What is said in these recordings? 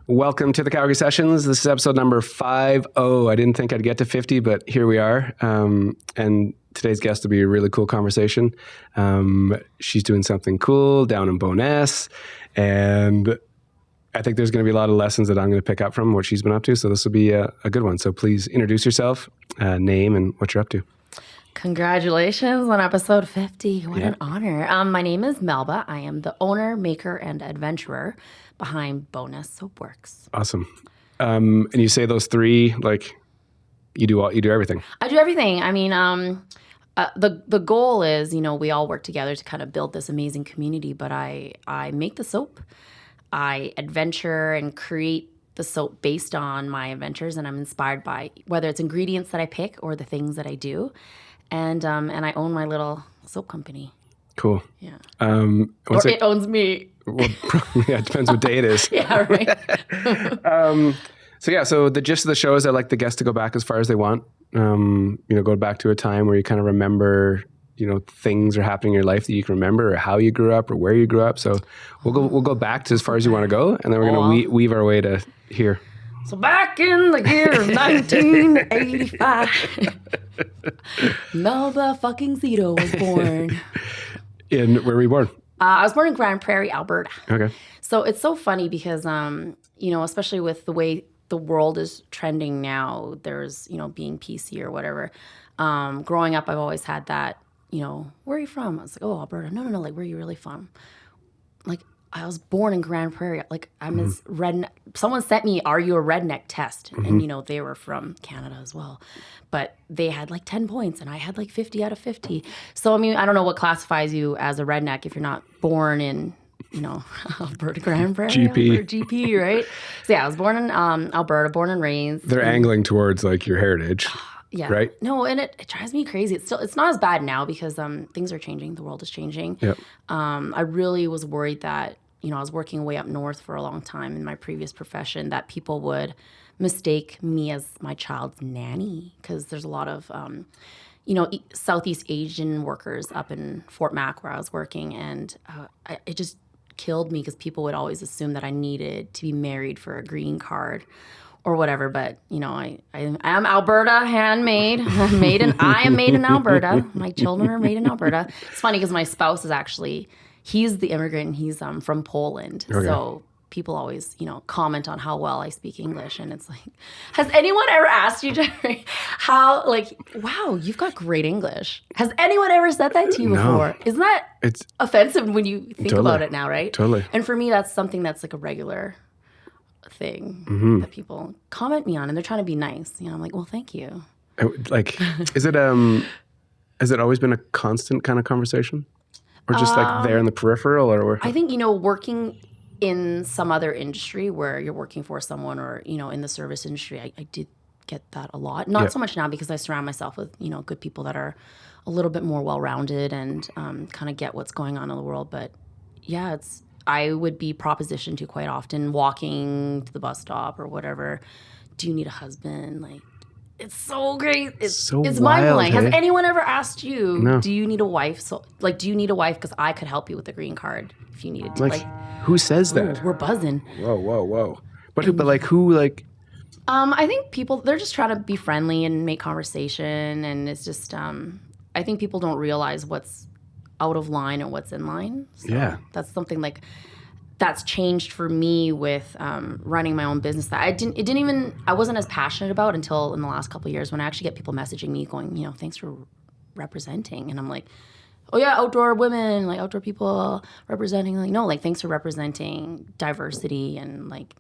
Welcome to the Calgary Sessions. This is episode number 50. I didn't think I'd get to 50, but here we are. And today's guest will be a really cool conversation. She's doing something cool down in Bowness, and I think there's going to be a lot of lessons that I'm going to pick up from what she's been up to. So this will be a good one. So please introduce yourself, name, and what you're up to. Congratulations on episode 50. What an honor. My name is Melba. I am the owner, maker, and adventurer behind Bowness Soapworks. Awesome. And you say those three, like you do everything. I do everything. I mean, the goal is, we all work together to kind of build this amazing community, but I make the soap. I adventure and create the soap based on my adventures, and I'm inspired by whether it's ingredients that I pick or the things that I do. And I own my little soap company. Cool. Yeah. It owns me. Well, yeah, it depends what day it is. Yeah, right. So the gist of the show is I like the guests to go back as far as they want. Go back to a time where you kind of remember, things are happening in your life that you can remember, or how you grew up, or where you grew up. So we'll go back to as far as you want to go, and then we're going to weave our way to here. So back in the year of 1985, Melba fucking Seto was born. Where were you born? I was born in Grand Prairie, Alberta. Okay. So it's so funny because, especially with the way the world is trending now, there's, being PC or whatever. Growing up, I've always had that, where are you from? I was like, oh, Alberta. No, like, where are you really from? Like, I was born in Grand Prairie. Like, I'm as redneck. Someone sent me, are you a redneck test? And, they were from Canada as well. But they had like 10 points and I had like 50 out of 50. So, I mean, I don't know what classifies you as a redneck if you're not born in, Alberta, Grand Prairie. GP, right? So, yeah, I was born in Alberta, born and raised. They're angling towards like your heritage. Yeah. Right? No, and it drives me crazy. It's not as bad now because things are changing. The world is changing. Yep. I really was worried that, I was working way up north for a long time in my previous profession, that people would mistake me as my child's nanny, because there's a lot of, Southeast Asian workers up in Fort Mac where I was working, and it just killed me because people would always assume that I needed to be married for a green card or whatever. But, I am Alberta, handmade. I am made in Alberta. My children are made in Alberta. It's funny because my spouse is actually, he's the immigrant, and he's from Poland. Okay. So people always, comment on how well I speak English. And it's like, has anyone ever asked you, Jerry, how, like, wow, you've got great English? Has anyone ever said that to you before? Isn't that offensive when you think about it now, right? Totally. And for me, that's something that's like a regular thing that people comment me on, and they're trying to be nice. I'm like, well, thank you. Like, has it always been a constant kind of conversation? Or just like there in the peripheral? Or I think, working in some other industry where you're working for someone, or, in the service industry, I did get that a lot. Not so much now because I surround myself with, good people that are a little bit more well-rounded and kind of get what's going on in the world. But yeah, I would be propositioned to quite often walking to the bus stop or whatever. Do you need a husband? Like, it's so great. It's mind-blowing. Hey? Has anyone ever asked you, do you need a wife? So, like, do you need a wife? Because I could help you with the green card if you needed to. Like who says that? We're buzzing. Whoa. But who, like... I think people, they're just trying to be friendly and make conversation. And it's just, I think people don't realize what's out of line and what's in line. So that's something like... that's changed for me with running my own business. That I wasn't as passionate about until in the last couple of years, when I actually get people messaging me going, thanks for representing. And I'm like, oh yeah, outdoor women, like outdoor people representing. Like, no, like, thanks for representing diversity and like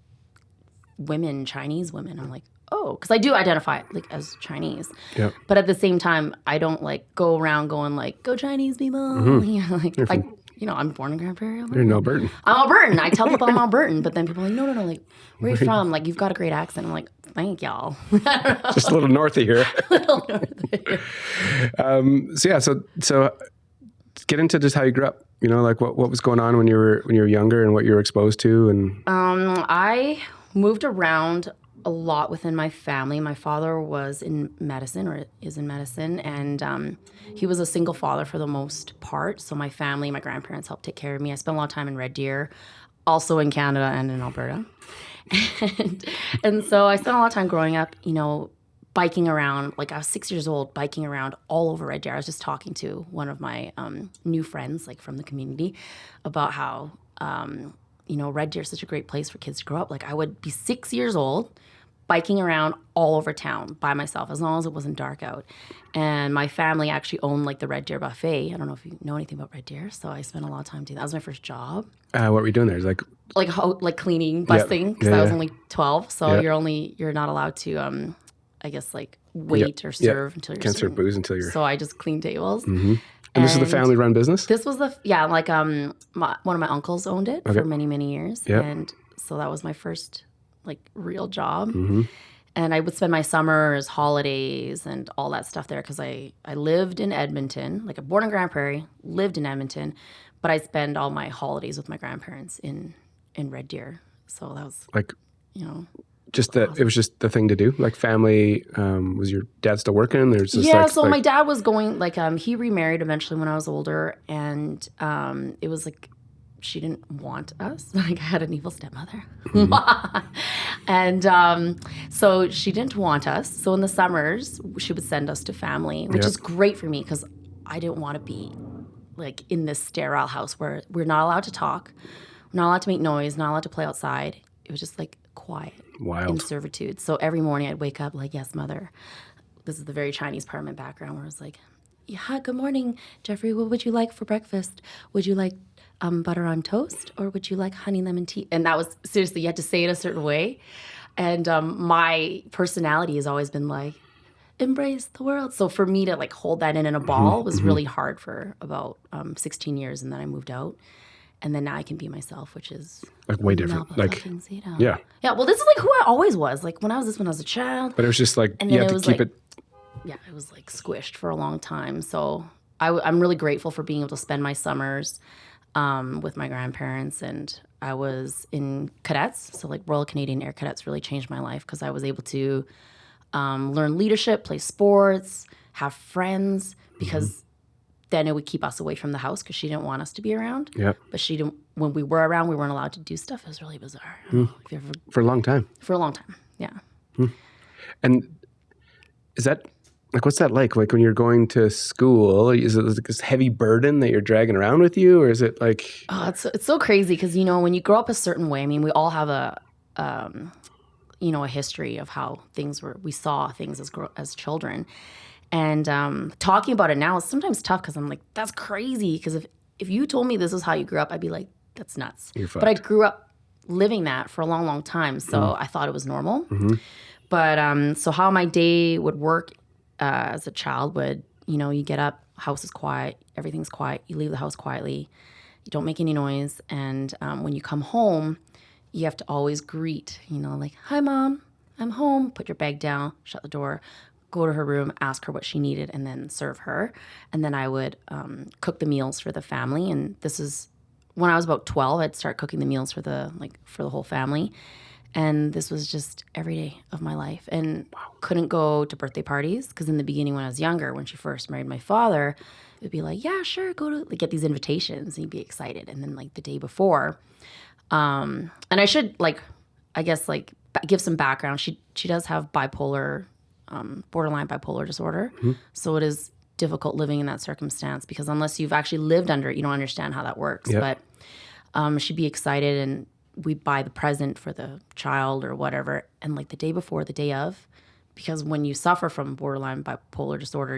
women, Chinese women. I'm like, oh, because I do identify like as Chinese. Yep. But at the same time, I don't like go around going like, go Chinese people. I'm born in Grand Prairie. You're in Albertan. I'm Albertan. I tell people I'm Albertan, but then people are like, no, like, where are you from? Like, you've got a great accent. I'm like, thank y'all. Just a little north of here. So get into just how you grew up. Like what was going on when you were younger and what you were exposed to. And I moved around a lot within my family. My father was in medicine, or is in medicine, and he was a single father for the most part. So my grandparents helped take care of me. I spent a lot of time in Red Deer, also in Canada and in Alberta. And so I spent a lot of time growing up, biking around. Like I was 6 years old, biking around all over Red Deer. I was just talking to one of my new friends, like from the community, about how, Red Deer is such a great place for kids to grow up. Like I would be 6 years old, biking around all over town by myself, as long as it wasn't dark out. And my family actually owned like the Red Deer Buffet. I don't know if you know anything about Red Deer, so I spent a lot of time doing that. That was my first job. What were you doing there? It's Like cleaning, busting, because I was only 12. So you're not allowed to, I guess, like wait or serve until you're can't serve booze until you're. So I just cleaned tables. Mm-hmm. And this is the family-run business? This was one of my uncles owned it for many, many years. Yep. And so that was my first like real job. Mm-hmm. And I would spend my summers, holidays, and all that stuff there because I lived in Edmonton, like I'm born in Grand Prairie, lived in Edmonton, but I spend all my holidays with my grandparents in Red Deer. So that was like, just awesome. It was just the thing to do. Like family, was your dad still working? There's just so my dad was going he remarried eventually when I was older, and it was like she didn't want us. Like I had an evil stepmother. Mm-hmm. And so she didn't want us. So in the summers, she would send us to family, which is great for me because I didn't want to be like in this sterile house where we're not allowed to talk, we're not allowed to make noise, not allowed to play outside. It was just like quiet. Wild. In servitude. So every morning I'd wake up like, yes, mother. This is the very Chinese part of my background where I was like, yeah, good morning, Jeffrey. What would you like for breakfast? Would you like butter on toast or would you like honey lemon tea? And that was seriously, you had to say it a certain way. And my personality has always been like, embrace the world. So for me to like hold that in a ball was really hard for about 16 years. And then I moved out. And then now I can be myself, which is like way different. Melba like, Seto. Yeah. Well, this is like who I always was. Like when I was a child. But it was just like, and you had to keep it. Yeah, it was like squished for a long time. So I'm really grateful for being able to spend my summers with my grandparents. And I was in cadets. So like Royal Canadian Air Cadets really changed my life because I was able to learn leadership, play sports, have friends, because then it would keep us away from the house because she didn't want us to be around. Yeah. But she didn't. When we were around, we weren't allowed to do stuff. It was really bizarre. For a long time. For a long time, yeah. And is that like what's that like? Like when you're going to school, is it like this heavy burden that you're dragging around with you, or is it like? Oh, it's so crazy because when you grow up a certain way. I mean, we all have a history of how things were. We saw things as children. And talking about it now is sometimes tough because I'm like, that's crazy. Because if you told me this is how you grew up, I'd be like, that's nuts. You're fucked. But I grew up living that for a long, long time. So I thought it was normal. Mm-hmm. But so how my day would work as a child would, you get up, house is quiet, everything's quiet. You leave the house quietly. You don't make any noise. And when you come home, you have to always greet, like, hi, Mom, I'm home. Put your bag down, shut the door. Go to her room, ask her what she needed, and then serve her. And then I would cook the meals for the family. And this is when I was about 12. I'd start cooking the meals for the whole family. And this was just every day of my life. And couldn't go to birthday parties because in the beginning, when I was younger, when she first married my father, it would be like, yeah, sure, go to get these invitations, and you'd be excited. And then like the day before, and I should give some background. She does have borderline bipolar disorder. Mm-hmm. So it is difficult living in that circumstance because unless you've actually lived under it, you don't understand how that works. Yep. But she'd be excited and we'd buy the present for the child or whatever. And like the day before, the day of, because when you suffer from borderline bipolar disorder,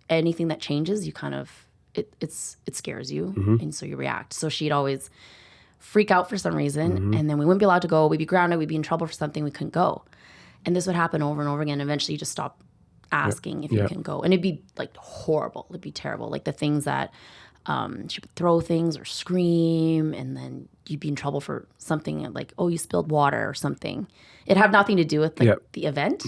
anything that changes, you kind of, it scares you. Mm-hmm. And so you react. So she'd always freak out for some reason. Mm-hmm. And then we wouldn't be allowed to go. We'd be grounded. We'd be in trouble for something. We couldn't go. And this would happen over and over again. Eventually, you just stop asking if you can go. And it'd be, like, horrible. It'd be terrible. Like, the things that she would throw things or scream, and then you'd be in trouble for something like, oh, you spilled water or something. It'd have nothing to do with, the event,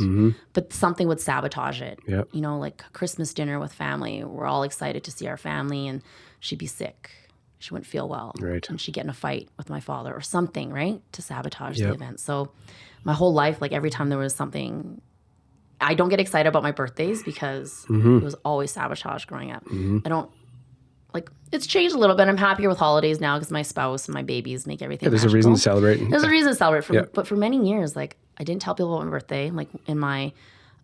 but something would sabotage it. Yep. Like Christmas dinner with family. We're all excited to see our family, and she'd be sick. She wouldn't feel well. Right. And she'd get in a fight with my father or something, right, to sabotage the event. So my whole life, like every time there was something, I don't get excited about my birthdays because it was always sabotage growing up. Mm-hmm. like it's changed a little bit. I'm happier with holidays now because my spouse and my babies make everything. Yeah, there's magical. a reason to celebrate. There's a reason to celebrate. But for many years, like I didn't tell people about my birthday. Like in my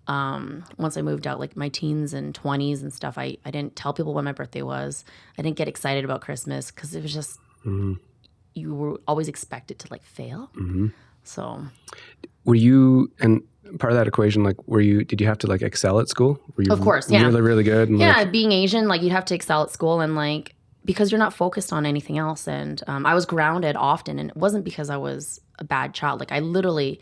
once I moved out, like my teens and 20s and stuff, I didn't tell people when my birthday was. I didn't get excited about Christmas because it was just you were always expected to like fail. So, were you, and part of that equation, like, did you have to like excel at school? Were you of course, yeah, really, really good? And yeah, being Asian, like you'd have to excel at school and like because you're not focused on anything else. And I was grounded often, and it wasn't because I was a bad child. Like I literally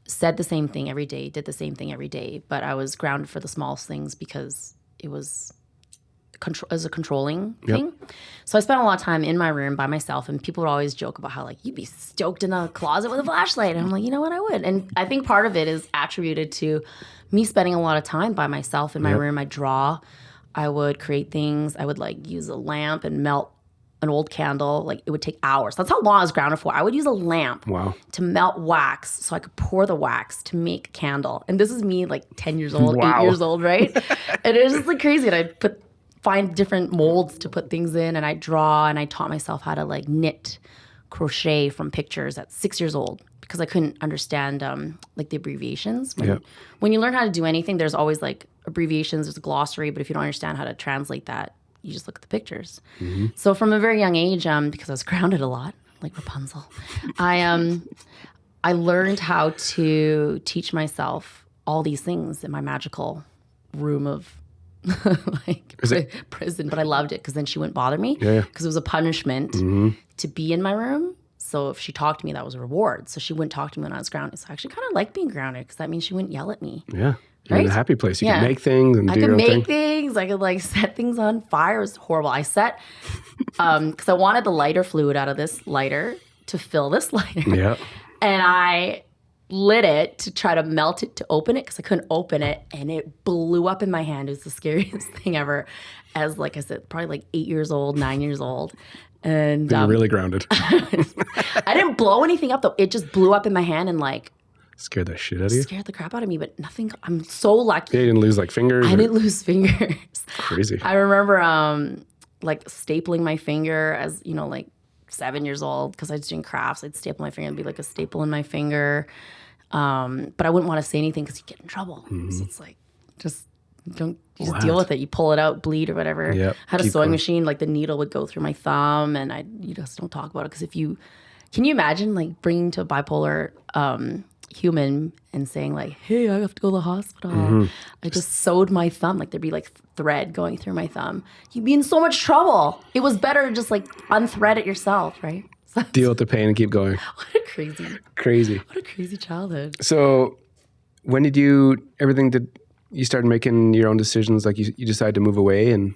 said the same thing every day, did the same thing every day, but I was grounded for the smallest things because it was as a controlling thing. So I spent a lot of time in my room by myself, and people would always joke about how like you'd be stoked in the closet with a flashlight. And I'm like, you know what, I would. And I think part of it is attributed to me spending a lot of time by myself in my room. I draw, I would create things, I would like use a lamp and melt an old candle. Like it would take hours. That's how long I was grounded for. I would use a lamp to melt wax so I could pour the wax to make a candle. And this is me like 10 years old, 8 years old, right? And it was just like crazy. And I'd find different molds to put things in, and I draw, and I taught myself how to like knit, crochet from pictures at 6 years old because I couldn't understand like the abbreviations. When you learn how to do anything, there's always like abbreviations, there's a glossary, but if you don't understand how to translate that, you just look at the pictures. So from a very young age, because I was grounded a lot, like Rapunzel, I learned how to teach myself all these things in my magical room of like prison, but I loved it because then she wouldn't bother me because it was a punishment to be in my room. So if she talked to me, that was a reward. So she wouldn't talk to me when I was grounded. So I actually kind of like being grounded because that means she wouldn't yell at me. Yeah. You're in a happy place. You can make things and do your own thing. I could make things. I could like set things on fire. It was horrible. I set, because I wanted the lighter fluid out of this lighter to fill this lighter. Yeah. And I lit it to try to melt it to open it because I couldn't open it, and it blew up in my hand. It was the scariest thing ever. As like I said, probably like 8 years old, 9 years old. And you're really grounded. I didn't blow anything up though. It just blew up in my hand and like scared the shit out of you? Scared the crap out of me, but nothing. I'm so lucky. Yeah, you didn't lose like fingers? I didn't lose fingers. Crazy. I remember like stapling my finger as, like 7 years old because I was doing crafts. I'd staple my finger and be like a staple in my finger. But I wouldn't want to say anything because you get in trouble. So it's like, just deal with it. You pull it out, bleed or whatever. Yep. I had a sewing machine, like the needle would go through my thumb, and you just don't talk about it because can you imagine like bringing to a bipolar human and saying like, hey, I have to go to the hospital. I just sewed my thumb. Like there'd be like thread going through my thumb. You'd be in so much trouble. It was better to just like unthread it yourself, right? Deal with the pain and keep going. What a crazy childhood. So when did you start making your own decisions? Like you decided to move away, and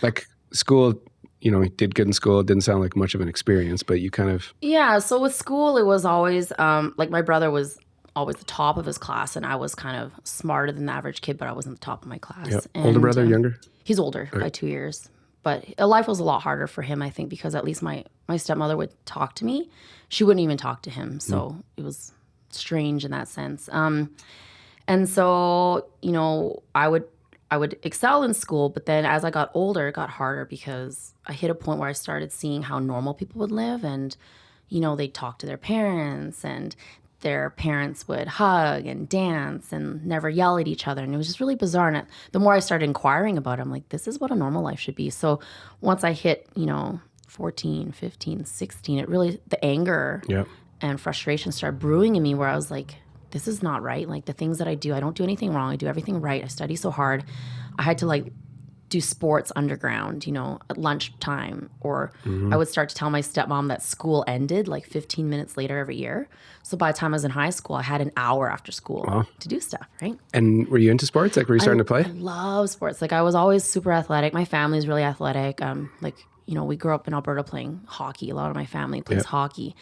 like school, you did good in school. It didn't sound like much of an experience, but you kind of... Yeah. So with school, it was always like my brother was always the top of his class, and I was kind of smarter than the average kid, but I wasn't the top of my class. Yep. And, older brother, younger? He's older by 2 years. But life was a lot harder for him, I think, because at least my stepmother would talk to me. She wouldn't even talk to him. So it was strange in that sense. And so, I would excel in school, but then as I got older, it got harder because I hit a point where I started seeing how normal people would live. And, they'd talk to their parents, and their parents would hug and dance and never yell at each other. And it was just really bizarre. And the more I started inquiring about it, I'm like, this is what a normal life should be. So once I hit, 14, 15, 16, it really, the anger and frustration started brewing in me where I was like, this is not right. Like the things that I do, I don't do anything wrong. I do everything right. I study so hard. I had to like do sports underground, at lunchtime, or I would start to tell my stepmom that school ended like 15 minutes later every year. So by the time I was in high school, I had an hour after school to do stuff, right? And were you into sports? Like, were you starting to play? I love sports. Like I was always super athletic. My family's really athletic. We grew up in Alberta playing hockey. A lot of my family plays hockey.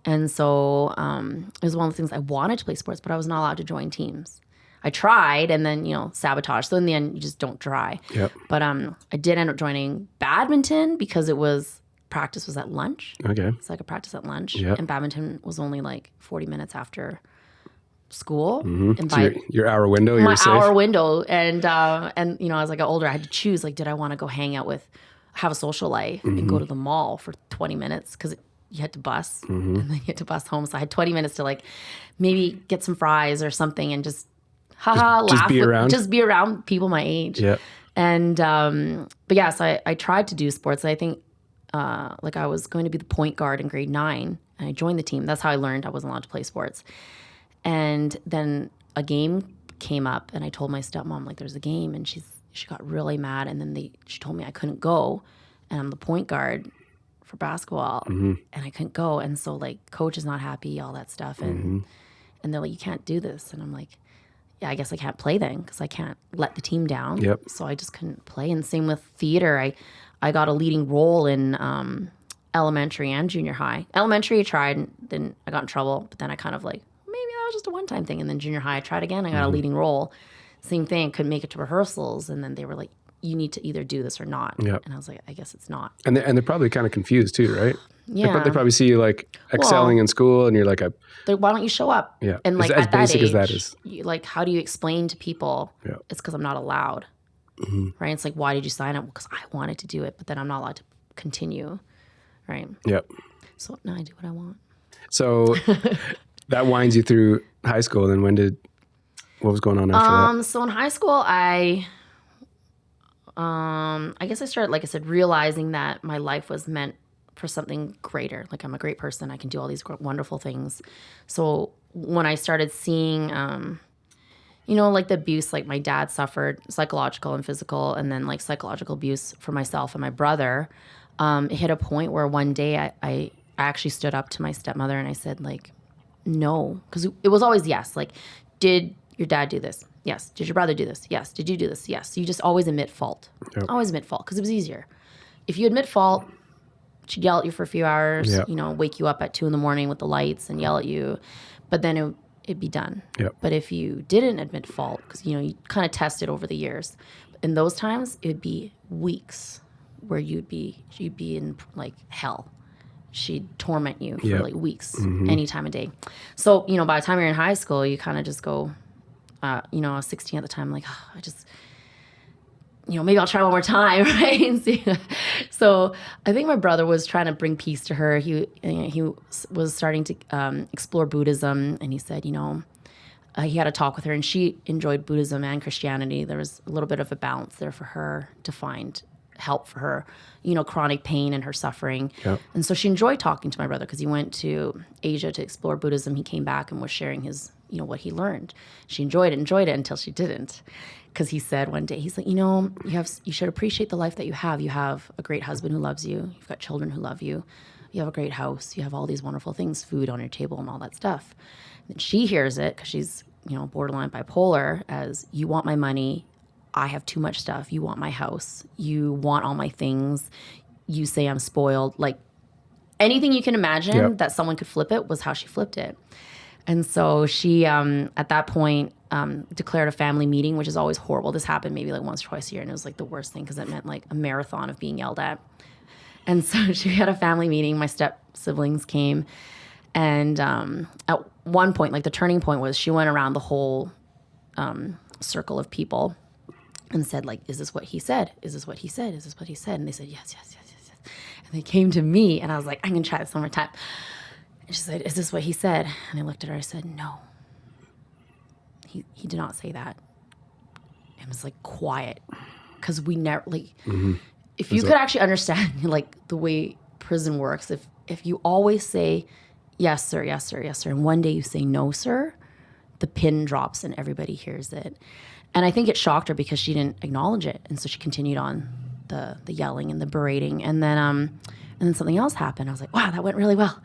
And so it was one of the things I wanted to play sports, but I was not allowed to join teams. I tried and then, sabotage. So in the end, you just don't try. Yep. But I did end up joining badminton because practice was at lunch. Okay. So I could practice at lunch. Yep. And badminton was only like 40 minutes after school. And so your hour window, you were safe? My hour window. And as I got older, I had to choose, like, did I want to go hang out with have a social life and go to the mall for 20 minutes because you had to bus and then you had to bus home. So I had 20 minutes to like maybe get some fries or something and just laugh. Just be around people my age. Yeah. And, but yeah, so I tried to do sports. I think, like I was going to be the point guard in grade 9 and I joined the team. That's how I learned I wasn't allowed to play sports. And then a game came up and I told my stepmom, like, there's a game, and she got really mad. And then she told me I couldn't go, and I'm the point guard for basketball and I couldn't go. And so like coach is not happy, all that stuff. And they're like, you can't do this. And I'm like, yeah, I guess I can't play then because I can't let the team down. Yep. So I just couldn't play. And same with theater. I got a leading role in elementary and junior high. Elementary I tried, and then I got in trouble. But then I kind of like, maybe that was just a one-time thing. And then junior high I tried again. I got a leading role. Same thing. Couldn't make it to rehearsals. And then they were like, you need to either do this or not. Yep. And I was like, I guess it's not. And they're probably kind of confused too, right? Yeah. They probably see you like excelling in school, and you're like, why don't you show up? Yeah. And like as at that basic age, as that is. like, how do you explain to people it's because I'm not allowed? Right? It's like, why did you sign up? Because I wanted to do it, but then I'm not allowed to continue. Right? Yep. So now I do what I want. So that winds you through high school. Then what was going on after that? So in high school, I guess I started, like I said, realizing that my life was meant for something greater. Like, I'm a great person. I can do all these wonderful things. So when I started seeing, like the abuse, like my dad suffered psychological and physical, and then like psychological abuse for myself and my brother, it hit a point where one day I actually stood up to my stepmother and I said, like, no, because it was always yes. Like, did your dad do this? Yes. Did your brother do this? Yes. Did you do this? Yes. So you just always admit fault. Yep. Always admit fault because it was easier. If you admit fault, she'd yell at you for a few hours, wake you up at 2 a.m. with the lights and yell at you, but then it'd be done. Yep. But if you didn't admit fault, because, you kind of tested over the years, in those times, it would be weeks where you'd be in like hell. She'd torment you for like weeks, any time of day. So, by the time you're in high school, you kind of just go, I was 16 at the time, like, I just, maybe I'll try one more time, right? So I think my brother was trying to bring peace to her. He was starting to explore Buddhism, and he said, he had a talk with her, and she enjoyed Buddhism and Christianity. There was a little bit of a balance there for her to find help for her, chronic pain and her suffering. Yep. And so she enjoyed talking to my brother because he went to Asia to explore Buddhism. He came back and was sharing his, what he learned. She enjoyed it until she didn't. Because he said one day, he's like, you should appreciate the life that you have. You have a great husband who loves you. You've got children who love you. You have a great house. You have all these wonderful things, food on your table and all that stuff. And she hears it because she's, borderline bipolar as, you want my money. I have too much stuff. You want my house. You want all my things. You say I'm spoiled. Like, anything you can imagine that someone could flip it was how she flipped it. And so she, at that point, declared a family meeting, which is always horrible. This happened maybe like once or twice a year, and it was like the worst thing because it meant like a marathon of being yelled at. And so she had a family meeting. My step siblings came. And at one point, like the turning point was she went around the whole circle of people and said, like, is this what he said? Is this what he said? Is this what he said? And they said, yes. And they came to me, and I was like, I'm going to try this one more time. And she said, is this what he said? And I looked at her, I said, no. He did not say that. It was like quiet. Because we never, like, if you could actually understand, like, the way prison works, if you always say, yes, sir, yes, sir, yes, sir, and one day you say, no, sir, the pin drops and everybody hears it. And I think it shocked her because she didn't acknowledge it. And so she continued on the yelling and the berating. And then something else happened. I was like, wow, that went really well.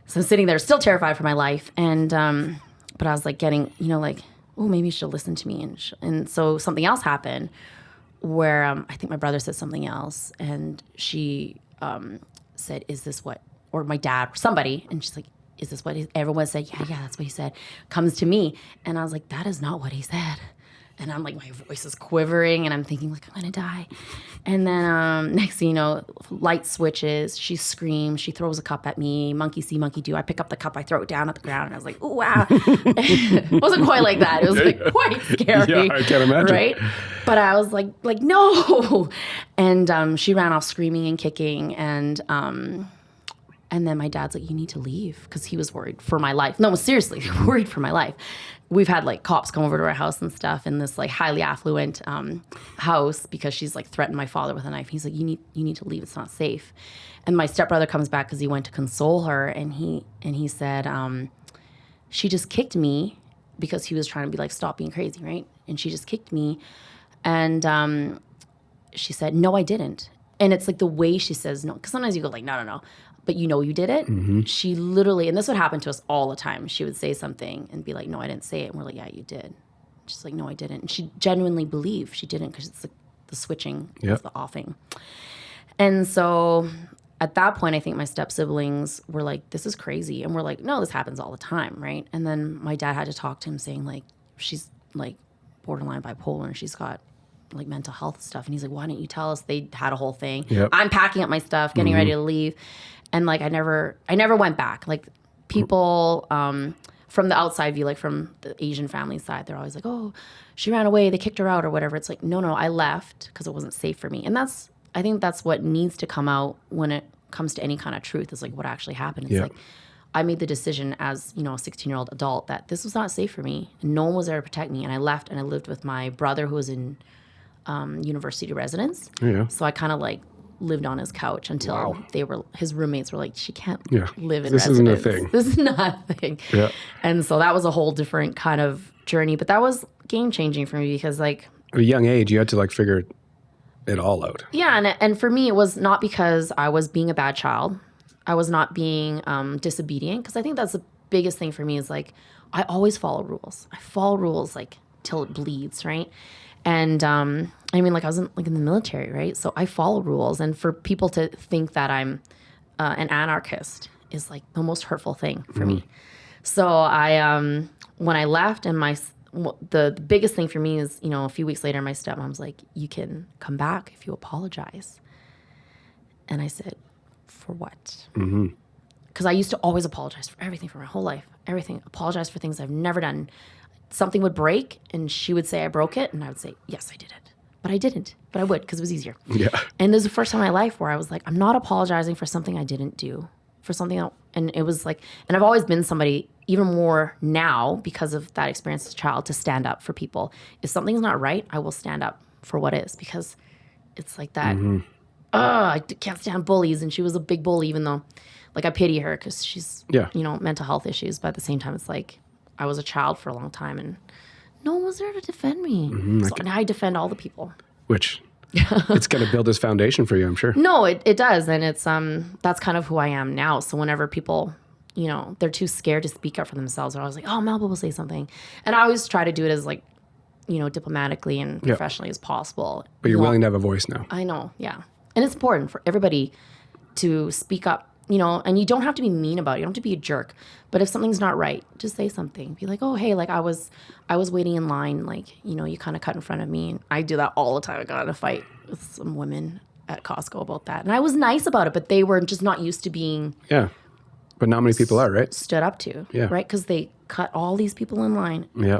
So I'm sitting there still terrified for my life. And, but I was like getting, like, oh, maybe she'll listen to me. And so something else happened where I think my brother said something else. And she said, is this what, or my dad, or somebody. And she's like, is this what everyone said? Yeah, that's what he said. Comes to me. And I was like, that is not what he said. And I'm like, my voice is quivering, and I'm thinking, like, I'm going to die. And then next thing you know, light switches. She screams. She throws a cup at me. Monkey see, monkey do. I pick up the cup. I throw it down at the ground. And I was like, ooh, wow. It wasn't quite like that. It was like quite scary. Yeah, I can't imagine. Right? But I was like no. And she ran off screaming and kicking. And then my dad's like, you need to leave, because he was worried for my life. No, seriously, worried for my life. We've had like cops come over to our house and stuff in this like highly affluent house, because she's like threatened my father with a knife. He's like, you need to leave. It's not safe. And my stepbrother comes back because he went to console her, and he said, she just kicked me, because he was trying to be like, stop being crazy, right? And she just kicked me, and she said, no, I didn't. And it's like the way she says no, because sometimes you go like, no. But you know you did it. Mm-hmm. She literally, and this would happen to us all the time. She would say something and be like, no, I didn't say it. And we're like, yeah, you did. She's like, no, I didn't. And she genuinely believed she didn't, because it's like the switching, it's the offing. And so at that point, I think my step-siblings were like, this is crazy. And we're like, no, this happens all the time, right? And then my dad had to talk to him saying like, she's like borderline bipolar and she's got like mental health stuff. And he's like, why didn't you tell us? They had a whole thing. Yep. I'm packing up my stuff, getting ready to leave. And like, I never went back. Like people from the outside view, like from the Asian family side, they're always like, oh, she ran away, they kicked her out or whatever. It's like, no, I left because it wasn't safe for me. And I think that's what needs to come out when it comes to any kind of truth, is like what actually happened. It's like, I made the decision as, a 16-year-old adult that this was not safe for me. And no one was there to protect me. And I left and I lived with my brother who was in university residence. Yeah. So I kind of like lived on his couch until his roommates were like, she can't live in residence. This isn't a thing. This is not a thing. Yeah. And so that was a whole different kind of journey. But that was game changing for me, because like at a young age, you had to like figure it all out. Yeah. And for me, it was not because I was being a bad child. I was not being disobedient, because I think that's the biggest thing for me is like, I always follow rules. I follow rules like till it bleeds, right? And I mean, like I was in the military, right? So I follow rules. And for people to think that I'm an anarchist is like the most hurtful thing for me. So I, when I left, and the biggest thing for me is, a few weeks later, my stepmom's like, you can come back if you apologize. And I said, for what? Because I used to always apologize for everything for my whole life. Everything. Apologize for things I've never done. Something would break, and she would say I broke it, and I would say, yes, I did it. But I didn't. But I would, because it was easier. Yeah. And this is the first time in my life where I was like, I'm not apologizing for something I didn't do. For something else. And it was like, and I've always been somebody, even more now because of that experience as a child, to stand up for people. If something's not right, I will stand up for what is, because it's like that, I can't stand bullies. And she was a big bully, even though, like, I pity her because she's, mental health issues. But at the same time, it's like, I was a child for a long time and no one was there to defend me. So now I defend all the people. Which, it's going to build this foundation for you, I'm sure. No, it does. And it's, that's kind of who I am now. So whenever people, they're too scared to speak up for themselves, they're always like, oh, Melba will say something. And I always try to do it as like, diplomatically and professionally as possible. But you're willing to have a voice now. I know, yeah. And it's important for everybody to speak up, and you don't have to be mean about it. You don't have to be a jerk. But if something's not right, just say something. Be like, oh, hey, like I was waiting in line, like, you kind of cut in front of me. And I do that all the time. I got in a fight with some women at Costco about that. And I was nice about it, but they were just not used to being. Yeah. But not many people are, right? Stood up to. Yeah. Right? Because they cut all these people in line. Yeah.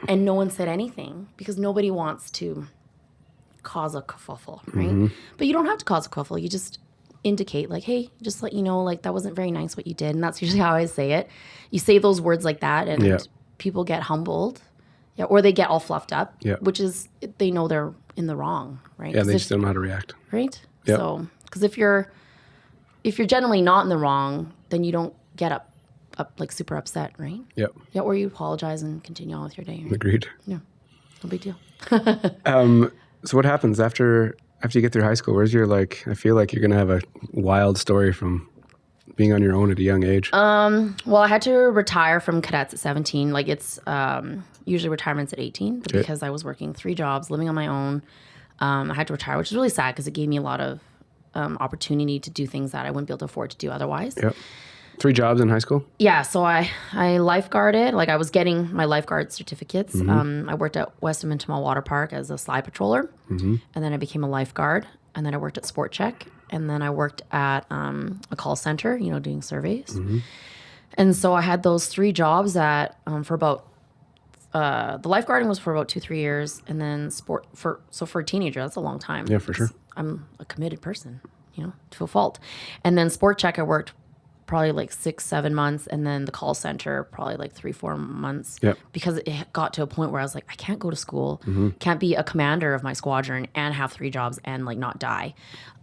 And no one said anything because nobody wants to cause a kerfuffle, right? But you don't have to cause a kerfuffle. You just indicate, like, hey, just let you know, like, that wasn't very nice what you did. And that's usually how I say it. You say those words like that and people get humbled, or they get all fluffed up, which is, they know they're in the wrong, right? Yeah, they just don't know how to react. Right? Yep. So, because if you're generally not in the wrong, then you don't get up like super upset, right? Yep. Yeah, or you apologize and continue on with your day. Right? Agreed. Yeah, no big deal. So what happens after you get through high school? Where's your, like, I feel like you're going to have a wild story from being on your own at a young age. Well, I had to retire from cadets at 17. Like, it's usually retirement's at 18. But because I was working 3 jobs, living on my own, I had to retire, which is really sad because it gave me a lot of opportunity to do things that I wouldn't be able to afford to do otherwise. Yep. 3 jobs in high school? Yeah, so I lifeguarded. Like, I was getting my lifeguard certificates. I worked at West Edmonton Water Park as a slide patroller, and then I became a lifeguard, and then I worked at Sport Check, and then I worked at a call center, doing surveys. And so I had those 3 jobs for about the lifeguarding was for about 2-3 years, and then for a teenager, that's a long time. Yeah, for sure. I'm a committed person, to a fault. And then sport check, I worked probably like 6-7 months, and then the call center probably like 3-4 months. Yep. Because it got to a point where I was like, I can't go to school, can't be a commander of my squadron and have 3 jobs and like not die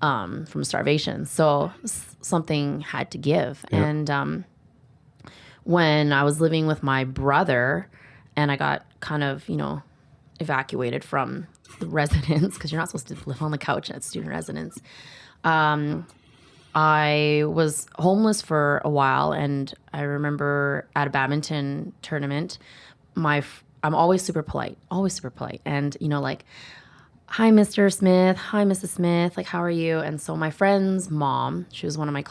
from starvation. So something had to give. Yep. And when I was living with my brother, and I got kind of evacuated from the residence, because you're not supposed to live on the couch at student residence. I was homeless for a while, and I remember at a badminton tournament, I'm always super polite. And, like, hi, Mr. Smith. Hi, Mrs. Smith. Like, how are you? And so my friend's mom, she was one of my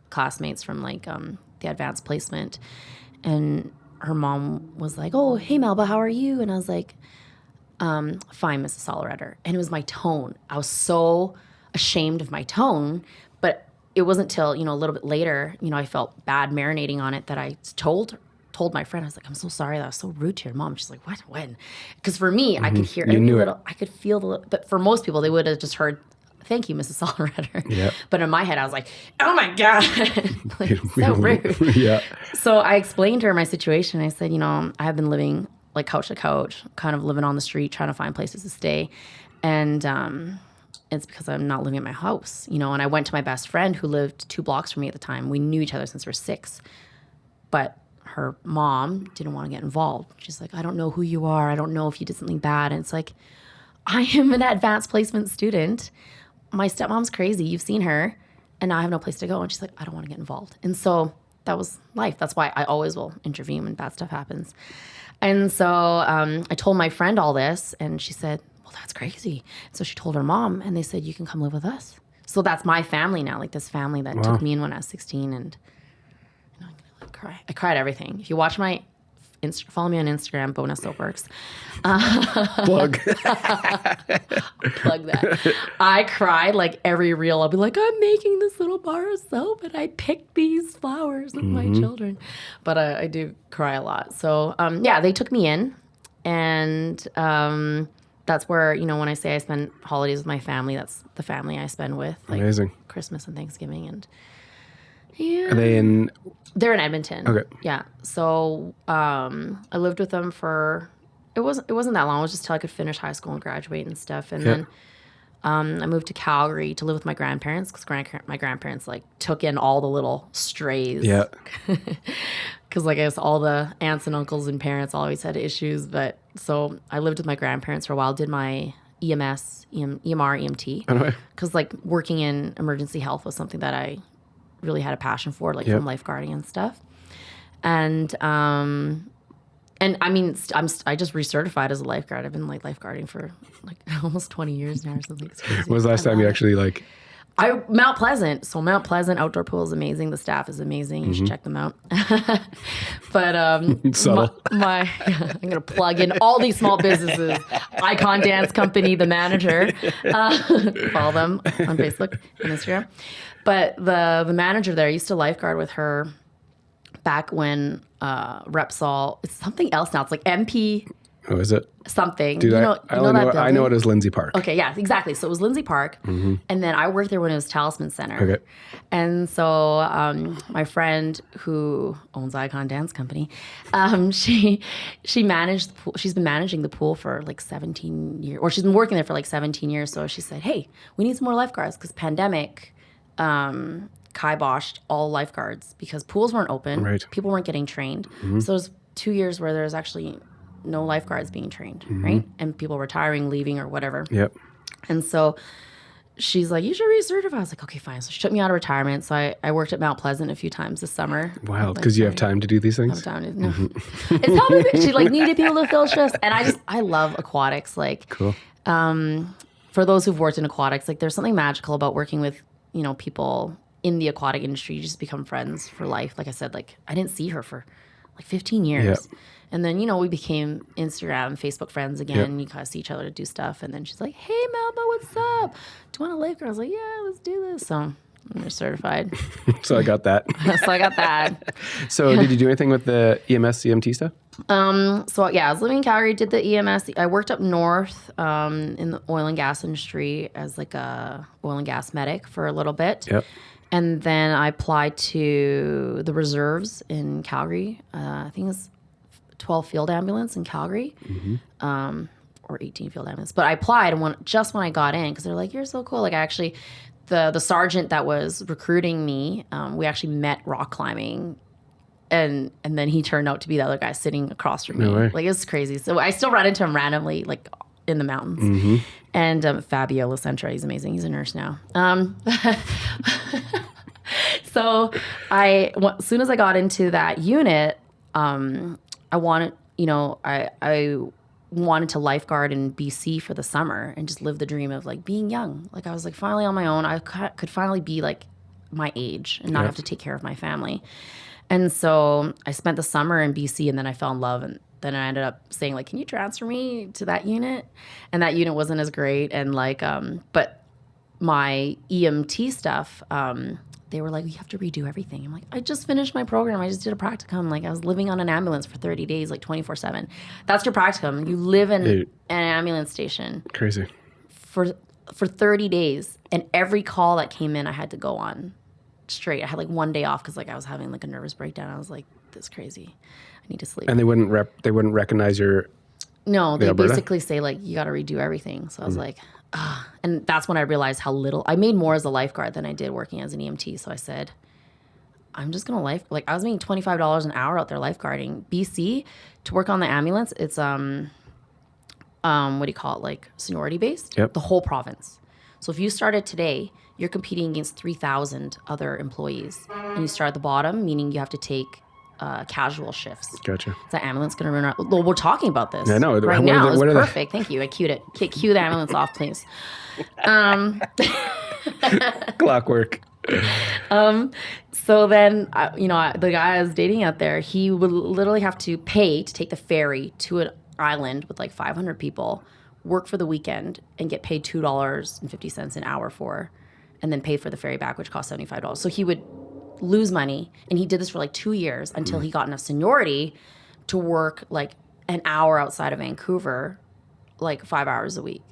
classmates from, like, the advanced placement. And her mom was like, oh, hey, Melba, how are you? And I was like, fine, Mrs. Sollereder. And it was my tone. I was so ashamed of my tone, but it wasn't till, a little bit later, I felt bad marinating on it, that I told my friend, I was like, I'm so sorry that I was so rude to your mom. She's like, what, when? Because for me, I could hear I could feel the little, but for most people, they would have just heard, thank you, Mrs. Sollereder. Yep. But in my head, I was like, oh my God, like, so rude. Yeah. So I explained to her my situation. I said, I have been living like couch to couch, kind of living on the street, trying to find places to stay. And, it's because I'm not living at my house, and I went to my best friend who lived 2 blocks from me at the time. We knew each other since we were 6, but her mom didn't want to get involved. She's like, I don't know who you are. I don't know if you did something bad. And it's like, I am an advanced placement student. My stepmom's crazy. You've seen her. And now I have no place to go. And she's like, I don't want to get involved. And so that was life. That's why I always will intervene when bad stuff happens. And so I told my friend all this, and she said, well, that's crazy. So she told her mom, and they said, you can come live with us. So that's my family now, like this family that took me in when I was 16. And I'm going to cry. I cried everything. If you watch my follow me on Instagram, Bowness Soapworks. Plug. Plug that. I cried like every reel. I'll be like, I'm making this little bar of soap, and I picked these flowers with my children. But I do cry a lot. So they took me in, and that's where, when I say I spend holidays with my family, that's the family I spend with. Like amazing. Christmas and Thanksgiving. And yeah. Are they in? They're in Edmonton. Okay. Yeah. So I lived with them for, it wasn't that long. It was just till I could finish high school and graduate and stuff. And then I moved to Calgary to live with my grandparents, because my grandparents like took in all the little strays. Yeah. Because I guess all the aunts and uncles and parents always had issues. But so I lived with my grandparents for a while, did my EMS, EMR, EMT. Because like working in emergency health was something that I really had a passion for, like from lifeguarding and stuff. And I mean, I just recertified as a lifeguard. I've been like lifeguarding for like almost 20 years now or something. It's crazy. When was the last time you actually like? Mount Pleasant. So Mount Pleasant outdoor pool is amazing. The staff is amazing. You should check them out. But subtle. I'm gonna plug in all these small businesses. Icon Dance Company, the manager. Follow them on Facebook and Instagram. But the manager there, I used to lifeguard with her back when Repsol. It's something else now. It's like MP. Oh, is it? Something. Dude, I know it as Lindsay Park. Okay, yeah, exactly. So it was Lindsay Park. And then I worked there when it was Talisman Center. Okay. And so my friend who owns Icon Dance Company, she managed the pool. She's been managing the pool for like 17 years, or she's been working there for like 17 years. So she said, hey, we need some more lifeguards, because pandemic kiboshed all lifeguards because pools weren't open. Right. People weren't getting trained. So there's 2 years where there's actually no lifeguards being trained, right? And people retiring, leaving, or whatever. Yep. And so she's like, you should recertify. I was like, okay, fine. So she took me out of retirement. So I worked at Mount Pleasant a few times this summer. Wow, because you have time to do these things? I have time to, no. It's helping me. She like needed people to fill shifts. And I love aquatics. Like, cool. For those who've worked in aquatics, like there's something magical about working with, people in the aquatic industry. You just become friends for life. Like I said, like I didn't see her for like 15 years. Yep. And then, we became Instagram, Facebook friends again. Yep. You kind of see each other to do stuff. And then she's like, hey, Melba, what's up? Do you want to lifeguard? I was like, yeah, let's do this. So I'm certified. So I got that. So I got that. So did you do anything with the EMS, EMT stuff? So yeah, I was living in Calgary, did the EMS. I worked up north in the oil and gas industry as like a oil and gas medic for a little bit. Yep. And then I applied to the reserves in Calgary. I think it was 12 field ambulance in Calgary, or 18 field ambulance. But I applied, and just when I got in, because they're like, "You're so cool." Like, I actually, the sergeant that was recruiting me, we actually met rock climbing, and then he turned out to be the other guy sitting across from me. No way. Like, it was crazy. So I still run into him randomly, like in the mountains. And Fabio Lacentra, he's amazing. He's a nurse now. So as soon as I got into that unit, I wanted, I wanted to lifeguard in BC for the summer and just live the dream of like being young. Like I was like finally on my own. I could finally be like my age and not have to take care of my family. And so I spent the summer in BC, and then I fell in love, and then I ended up saying like, can you transfer me to that unit? And that unit wasn't as great. And like, but my EMT stuff, they were like, you have to redo everything. I'm like, I just finished my program. I just did a practicum. Like I was living on an ambulance for 30 days, like 24/7. That's your practicum. You live in an ambulance station. Crazy. For 30 days. And every call that came in, I had to go on straight. I had like one day off because like I was having like a nervous breakdown. I was like, this is crazy. I need to sleep. And they wouldn't recognize your... No, they Alberta? basically say like, you got to redo everything. So I was like, and that's when I realized how little I made more as a lifeguard than I did working as an EMT. So I said, I'm just gonna like I was making $25 an hour out there lifeguarding. BC to work on the ambulance, it's what do you call it, like seniority based? Yep. The whole province. So if you started today, you're competing against 3,000 other employees, and you start at the bottom, meaning you have to take casual shifts. Gotcha. Is that ambulance going to run around? Well, we're talking about this. I know. Right now, it's perfect. Thank you. I cued it. Cue the ambulance off, please. Clockwork. So then, the guy I was dating out there, he would literally have to pay to take the ferry to an island with like 500 people, work for the weekend, and get paid $2.50 an hour for, and then pay for the ferry back, which cost $75. So he would lose money, and he did this for like 2 years until he got enough seniority to work like an hour outside of Vancouver, like 5 hours a week.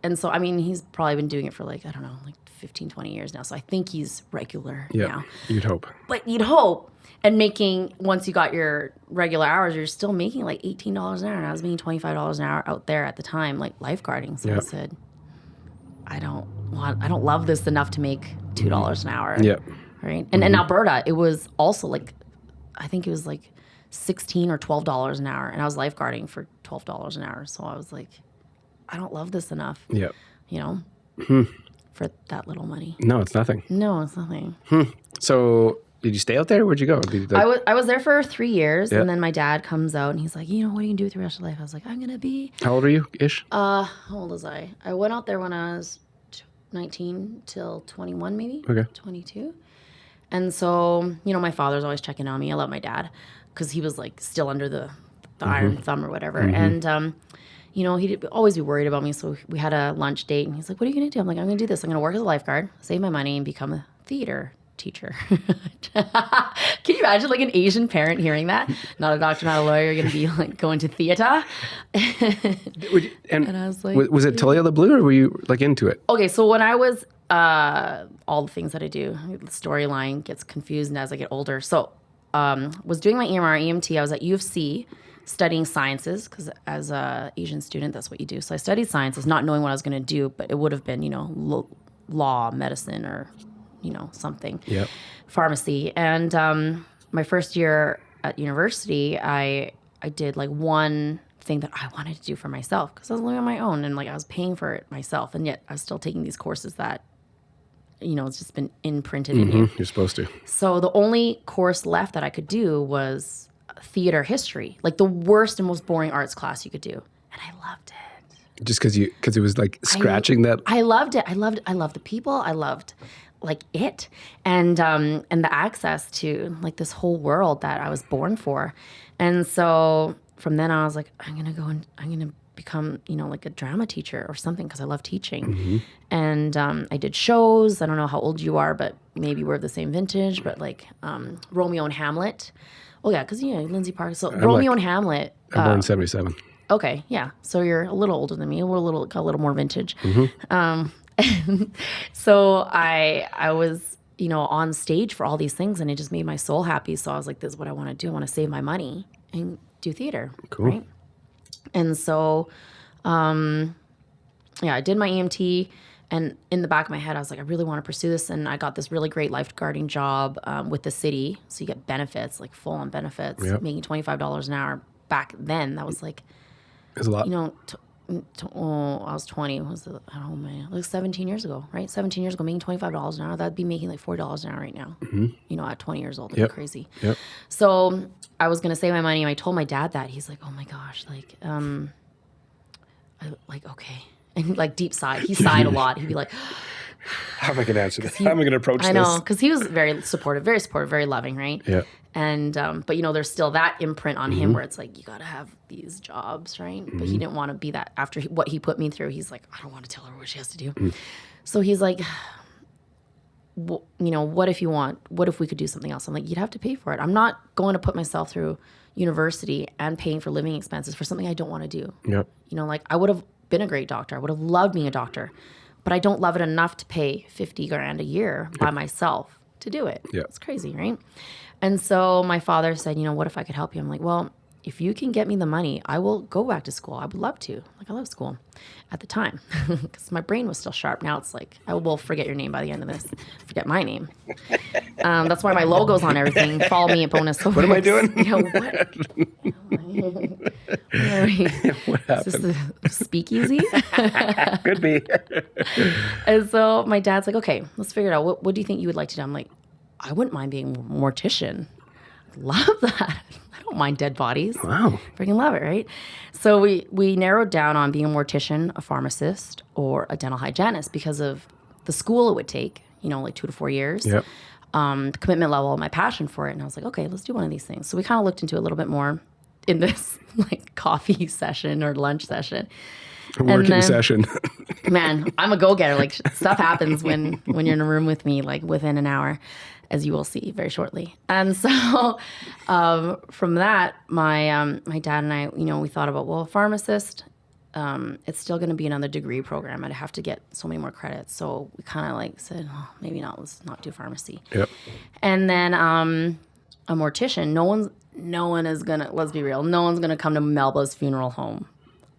And so, I mean, he's probably been doing it for like, I don't know, like 15, 20 years now. So I think he's regular now. You'd hope. But you'd hope. And making, once you got your regular hours, you're still making like $18 an hour. And I was making $25 an hour out there at the time, like lifeguarding. So I said, I don't love this enough to make $2 an hour. Yep. Right. And in Alberta, it was also like, I think it was like $16 or $12 an hour. And I was lifeguarding for $12 an hour. So I was like, I don't love this enough. Yep. For that little money. No, it's nothing. No, it's nothing. So did you stay out there? Where'd you go? I was there for 3 years, and then my dad comes out and he's like, what are you gonna do with your rest of your life? I was like, I'm gonna be. How old are you ish? How old was I? I went out there when I was 19 till 21, maybe. Okay. 22. And so, my father's always checking on me. I love my dad because he was like still under the iron thumb or whatever. And he'd always be worried about me. So we had a lunch date, and he's like, what are you going to do? I'm like, I'm going to do this. I'm going to work as a lifeguard, save my money, and become a theater teacher. Can you imagine like an Asian parent hearing that? Not a doctor, not a lawyer. You're going to be like going to theater. and I was like, was it totally out of the blue, or were you like into it? Okay, so when I was, all the things that I do, the storyline gets confused as I get older. So was doing my EMR, EMT. I was at U of C studying sciences, because as a Asian student, that's what you do. So I studied sciences, not knowing what I was going to do, but it would have been, law, medicine, or, something. Yep. Pharmacy. And my first year at university, I did like one thing that I wanted to do for myself, because I was living on my own and like I was paying for it myself, and yet I was still taking these courses that, it's just been imprinted in you. You're supposed to. So the only course left that I could do was theater history, like the worst and most boring arts class you could do, and I loved it. Just because it was like scratching that. I loved it. I loved the people. I loved like it, and the access to like this whole world that I was born for. And so from then on, I was like, I'm gonna become, like a drama teacher or something because I love teaching. And I did shows. I don't know how old you are, but maybe we're the same vintage. But like Romeo and Hamlet. Oh yeah, because Lindsay Park. So Romeo and Hamlet. I'm born in 77. Okay, yeah. So you're a little older than me. We're got a little more vintage. So I was, on stage for all these things, and it just made my soul happy. So I was like, this is what I want to do. I want to save my money and do theater. Cool. Right? And so, I did my EMT, and in the back of my head, I was like, I really want to pursue this. And I got this really great lifeguarding job with the city. So you get benefits, like full-on benefits, making $25 an hour. Back then, that was like, it's a lot. I was 20. Like 17 years ago, right? 17 years ago, making $25 an hour. That'd be making like $40 an hour right now. At 20 years old, that'd be crazy. Yep. So I was gonna save my money, and I told my dad that. He's like, "Oh my gosh, okay," and like deep sigh. He sighed a lot. He'd be like, "How am I gonna answer this? How am I gonna approach this?" I know, because he was very supportive, very loving, right? Yeah. And but there's still that imprint on him where it's like you gotta have these jobs, right? But he didn't want to be that after what he put me through. He's like, I don't want to tell her what she has to do. So he's like, what if we could do something else? I'm like, you'd have to pay for it. I'm not going to put myself through university and paying for living expenses for something I don't want to do. Yep. I would have been a great doctor. I would have loved being a doctor, but I don't love it enough to pay $50,000 a year by myself to do it. Yeah. It's crazy, right? And so my father said, what if I could help you? I'm like, well, if you can get me the money, I will go back to school. I would love to. Like, I love school at the time because my brain was still sharp. Now it's like, I will forget your name by the end of this. Forget my name. That's why my logo's on everything. Follow me at Bowness Soapworks. What am I doing? What happened? Is this the speakeasy? Could be. And so my dad's like, okay, let's figure it out. What do you think you would like to do? I'm like, I wouldn't mind being a mortician. Love that. I don't mind dead bodies. Wow. Freaking love it, right? So we narrowed down on being a mortician, a pharmacist, or a dental hygienist because of the school it would take, like 2 to 4 years. Yep. The commitment level, my passion for it. And I was like, okay, let's do one of these things. So we kind of looked into it a little bit more in this like coffee session or lunch session. Working session. Man, I'm a go-getter. Like stuff happens when you're in a room with me, like within an hour, as you will see very shortly. And so from that, my dad and I, we thought about, well, pharmacist, it's still going to be another degree program. I'd have to get so many more credits. So we kind of like said, oh, maybe not. Let's not do pharmacy. Yep. And then a mortician. No one is gonna. Let's be real. No one's gonna come to Melba's funeral home.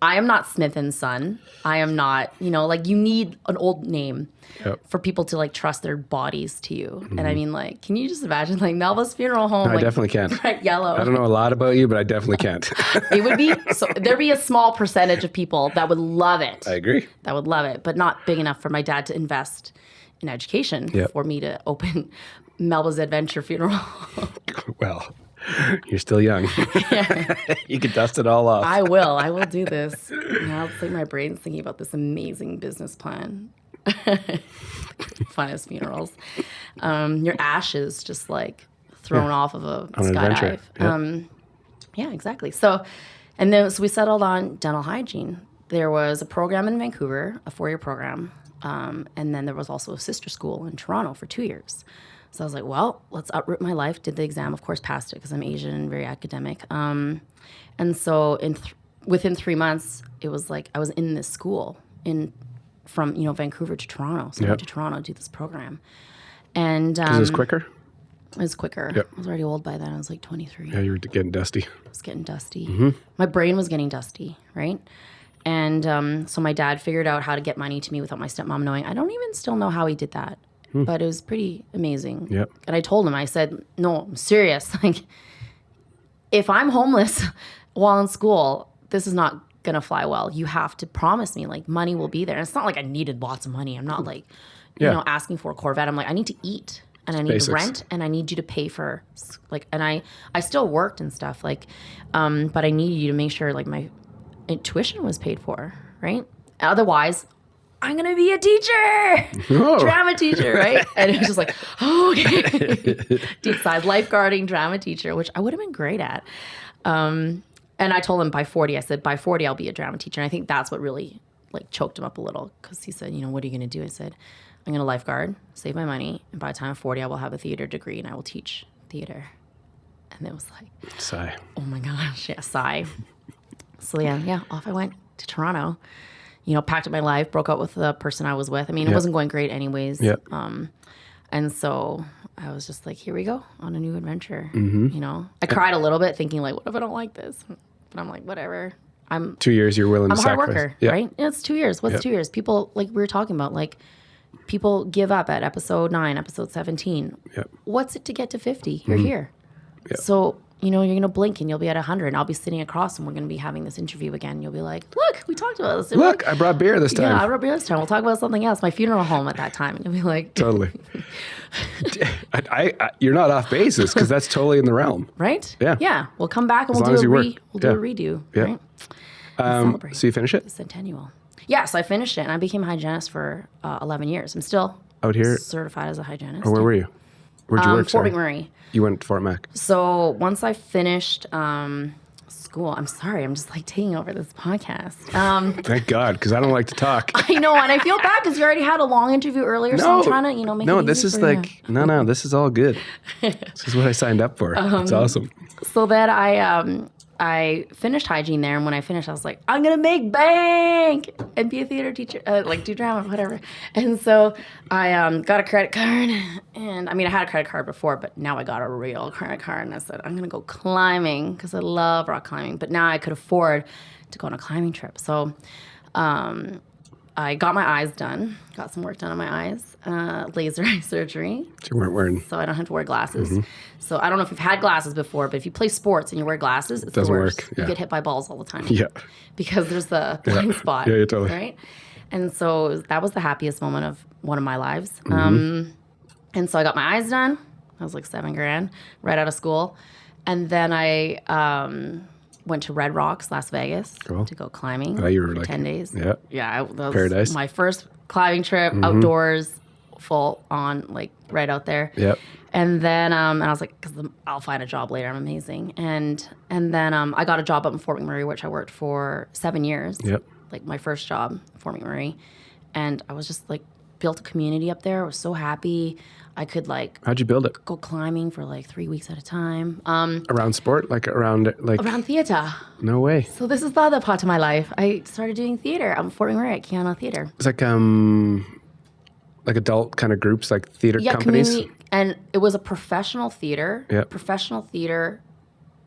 I am not Smith and Son. I am not, you need an old name for people to like trust their bodies to you. And I mean, like, can you just imagine like Melba's funeral home? No, I definitely can't. Bright yellow. I don't know a lot about you, but I definitely can't. It would be, there'd be a small percentage of people that would love it. I agree. That would love it, but not big enough for my dad to invest in education for me to open Melba's Adventure Funeral Home. Well, you're still young. Yeah. You could dust it all off. I will do this. Now it's like my brain's thinking about this amazing business plan. Funnest funerals. Your ashes just like thrown off of a skydive. Yeah, exactly. So we settled on dental hygiene. There was a program in Vancouver, a 4-year program. And then there was also a sister school in Toronto for 2 years. So I was like, well, let's uproot my life. Did the exam, of course, passed it because I'm Asian and very academic. And so within 3 months, it was like I was in this school from Vancouver to Toronto. So I went to Toronto to do this program. And is this quicker? It was quicker. Yep. I was already old by then. I was like 23. Yeah, you were getting dusty. I was getting dusty. My brain was getting dusty, right? And so my dad figured out how to get money to me without my stepmom knowing. I don't even still know how he did that. But it was pretty amazing. Yep. And I told him, I said, no, I'm serious. Like, if I'm homeless while in school, this is not going to fly well. You have to promise me, like, money will be there. And it's not like I needed lots of money. I'm not like, asking for a Corvette. I'm like, I need to eat and I need to rent and I need you to pay for, like, and I still worked and stuff, like, but I needed you to make sure, like, my tuition was paid for, right? Otherwise, I'm going to be a teacher, drama teacher, right? And it was just like, okay. Deep size lifeguarding, drama teacher, which I would have been great at. And And I told him by 40, I said, by 40, I'll be a drama teacher. And I think that's what really like choked him up a little, because he said, what are you going to do? I said, I'm going to lifeguard, save my money. And by the time I'm 40, I will have a theater degree and I will teach theater. And it was like, sigh. Oh my gosh. Yeah. Sigh. So yeah, off I went to Toronto, packed up my life, broke up with the person I was with. I mean, it wasn't going great anyways. Yep. And so I was just like, here we go on a new adventure. I cried a little bit thinking like, what if I don't like this? But I'm like, whatever. 2 years you're willing to I'm a hard sacrifice. worker, Yeah. right? It's 2 years. What's 2 years? People, like we were talking about, like people give up at episode 9, episode 17. Yep. What's it to get to 50? You're here. Yep. So, you're going to blink and you'll be at 100 and I'll be sitting across and we're going to be having this interview again. You'll be like, look, we talked about this. Look, I brought beer this time. Yeah, I brought beer this time. We'll talk about something else. My funeral home at that time. And you'll be like. Totally. You're not off basis because that's totally in the realm. Right? Yeah. Yeah. We'll come back and we'll do a redo. Yeah. Right? Celebrate So you finish it? the centennial. Yeah, so I finished it and I became a hygienist for 11 years. I'm still out here certified as a hygienist. Or where were you? Where'd you work? Fort McMurray. You went to Fort Mac. So once I finished school, I'm sorry, I'm just like taking over this podcast. Thank God, because I don't like to talk. I know, and I feel bad because you already had a long interview earlier, so I'm trying to, make it easy this is for you. like, no, this is all good. This is what I signed up for. It's awesome. So that I finished hygiene there, and when I finished, I was like, I'm gonna make bank and be a theater teacher, like do drama, whatever. And so I got a credit card, and I had a credit card before, but now I got a real credit card, and I said I'm gonna go climbing because I love rock climbing, but now I could afford to go on a climbing trip. So I got my eyes done, got some work done on my eyes, laser eye surgery. So you weren't wearing. So I don't have to wear glasses. So I don't know if you've had glasses before, but if you play sports and you wear glasses, it doesn't work. Yeah. You get hit by balls all the time. Yeah. Because there's the blind spot. Yeah, totally. Right? And so that was the happiest moment of one of my lives. And so I got my eyes done. I was like $7,000 right out of school. And then I went to Red Rocks, Las Vegas to go climbing you were for like 10 days. Yeah. Yeah. That was Paradise. my first climbing trip, outdoors, full on, like right out there. Yep. And then and I was like, because I'll find a job later. I'm amazing. And then I got a job up in Fort McMurray, which I worked for 7 years. Yep. Like my first job, Fort McMurray. And I was just like, built a community up there. I was so happy. I could like. How'd you build it? Go climbing for like 3 weeks at a time. Around sport? Like around theater. No way. So this is the other part of my life. I started doing theater. I'm Fort McMurray at Keanu Theater. It's like adult kind of groups, like theater companies? Community, and it was a professional theater. Yeah. Professional theater,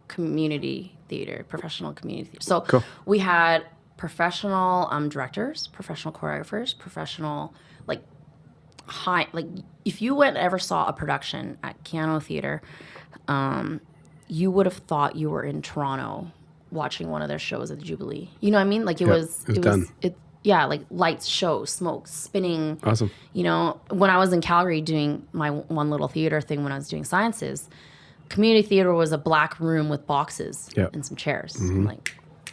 community theater, professional community theater. So Cool. we had professional directors, professional choreographers, professional, if you ever saw a production at Keanu Theater, you would have thought you were in Toronto watching one of their shows at the Jubilee. You know what I mean? Like it was done. Like lights, show, smoke, spinning. Awesome. When I was in Calgary doing my one little theater thing when I was doing sciences, community theater was a black room with boxes and some chairs.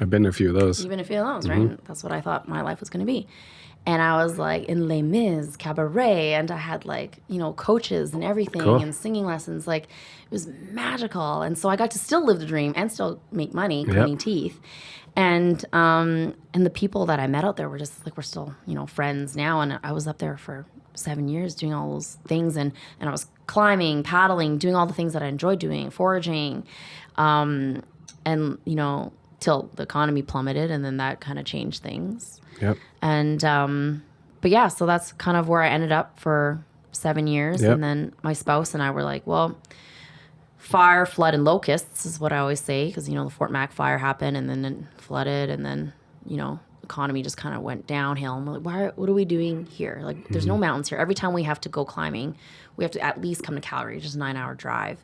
I've been to a few of those. You've been to a few of those, right? That's what I thought my life was going to be. And I was like in Les Mis, cabaret, and I had coaches and everything and singing lessons. Like it was magical. And so I got to still live the dream and still make money cleaning teeth. And the people that I met out there were just like, we're still, friends now. And I was up there for 7 years doing all those things. And I was climbing, paddling, doing all the things that I enjoyed doing, foraging. Till the economy plummeted, and then that kind of changed things. Yep. And, but yeah, so that's kind of where I ended up for 7 years. Yep. And then my spouse and I were like, well, fire, flood, and locusts is what I always say, because, the Fort Mac fire happened and then it flooded, and then, economy just kind of went downhill. And we're like, what are we doing here? Like, there's no mountains here. Every time we have to go climbing, we have to at least come to Calgary, just a 9-hour drive,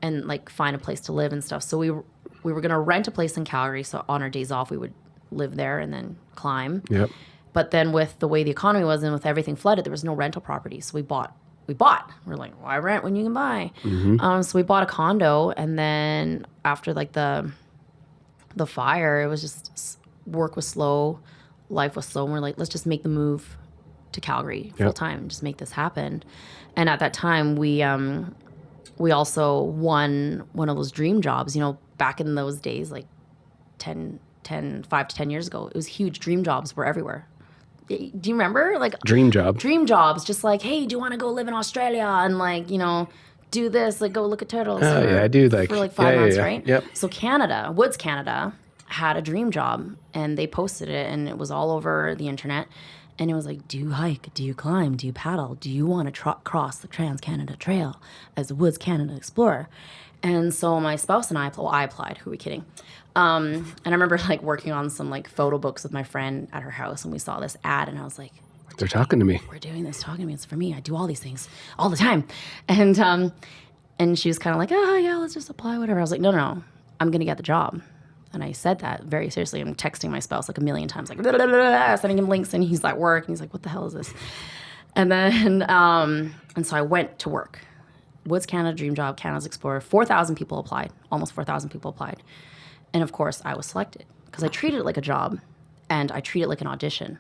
and find a place to live and stuff. So we were going to rent a place in Calgary, so on our days off we would live there and then climb. Yep. But then with the way the economy was and with everything flooded, there was no rental property. So we bought. We're like, why rent when you can buy? So we bought a condo, and then after the fire, it was just work was slow, life was slow, and we're like, let's just make the move to Calgary full time, just make this happen. And at that time, we also won one of those dream jobs. Back in those days, 5 to 10 years ago. It was huge. Dream jobs were everywhere. Do you remember? Like Dream jobs, just like, hey, do you want to go live in Australia and like, you know, do this, like go look at turtles I do like for like 5 months, right? Yep. So Woods Canada had a dream job and they posted it and it was all over the internet. And it was like, do you hike? Do you climb? Do you paddle? Do you want to cross the Trans-Canada Trail as a Woods Canada explorer? And so my spouse and I applied. Who are we kidding? And I remember like working on some like photo books with my friend at her house, and we saw this ad, and I was like, they're talking to me. We're doing this, talking to me. It's for me. I do all these things all the time. And she was kind of like, oh yeah, let's just apply, whatever. I was like, no, I'm gonna get the job. And I said that very seriously. I'm texting my spouse like a million times, like blah, blah, blah, blah, sending him links, and he's at work, and he's like, what the hell is this? And then, and so I went to work. Woods Canada Dream Job, Canada's Explorer. 4,000 people applied, almost 4,000 people applied. And of course, I was selected because I treated it like a job and I treat it like an audition.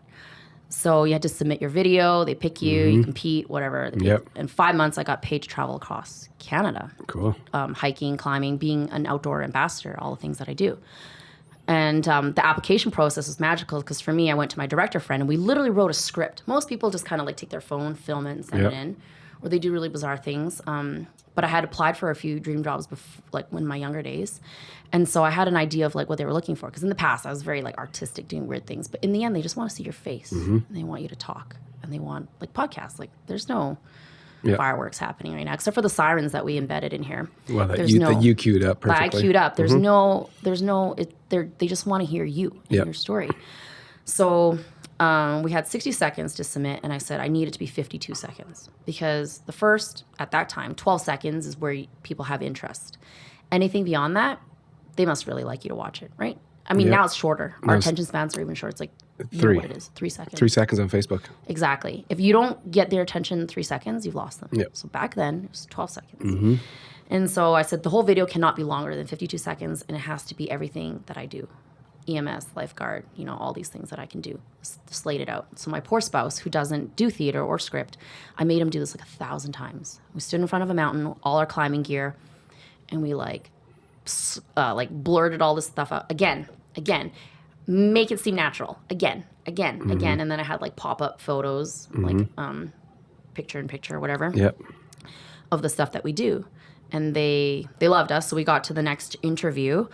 So you had to submit your video, they pick you, you compete, whatever. Yep. In 5 months, I got paid to travel across Canada. Cool. Hiking, climbing, being an outdoor ambassador, all the things that I do. And the application process was magical because for me, I went to my director friend and we literally wrote a script. Most people just kind of like take their phone, film it, and send it in. Or they do really bizarre things. But I had applied for a few dream jobs like in my younger days. And so I had an idea of like what they were looking for. Because in the past, I was very like artistic, doing weird things. But in the end, they just want to see your face. And they want you to talk. And they want like podcasts. Like there's no fireworks happening right now, except for the sirens that we embedded in here. Well, that you queued up perfectly. I queued up. There's they just want to hear you and your story. So we had 60 seconds to submit, and I said I need it to be 52 seconds because the first, at that time, 12 seconds is where people have interest. Anything beyond that, they must really like you to watch it, right? I mean, now it's shorter. Our attention spans are even short. It's like, you know what it is, 3 seconds. 3 seconds on Facebook. Exactly. If you don't get their attention in 3 seconds, you've lost them. Yep. So back then, it was 12 seconds. And so I said the whole video cannot be longer than 52 seconds, and it has to be everything that I do. EMS, lifeguard, you know, all these things that I can do, slate it out. So my poor spouse, who doesn't do theater or script, I made him do this like 1,000 times. We stood in front of a mountain, all our climbing gear, and we like blurted all this stuff out again, make it seem natural, again. And then I had like pop-up photos, like picture in picture or whatever, of the stuff that we do. And they loved us. So we got to the next interview,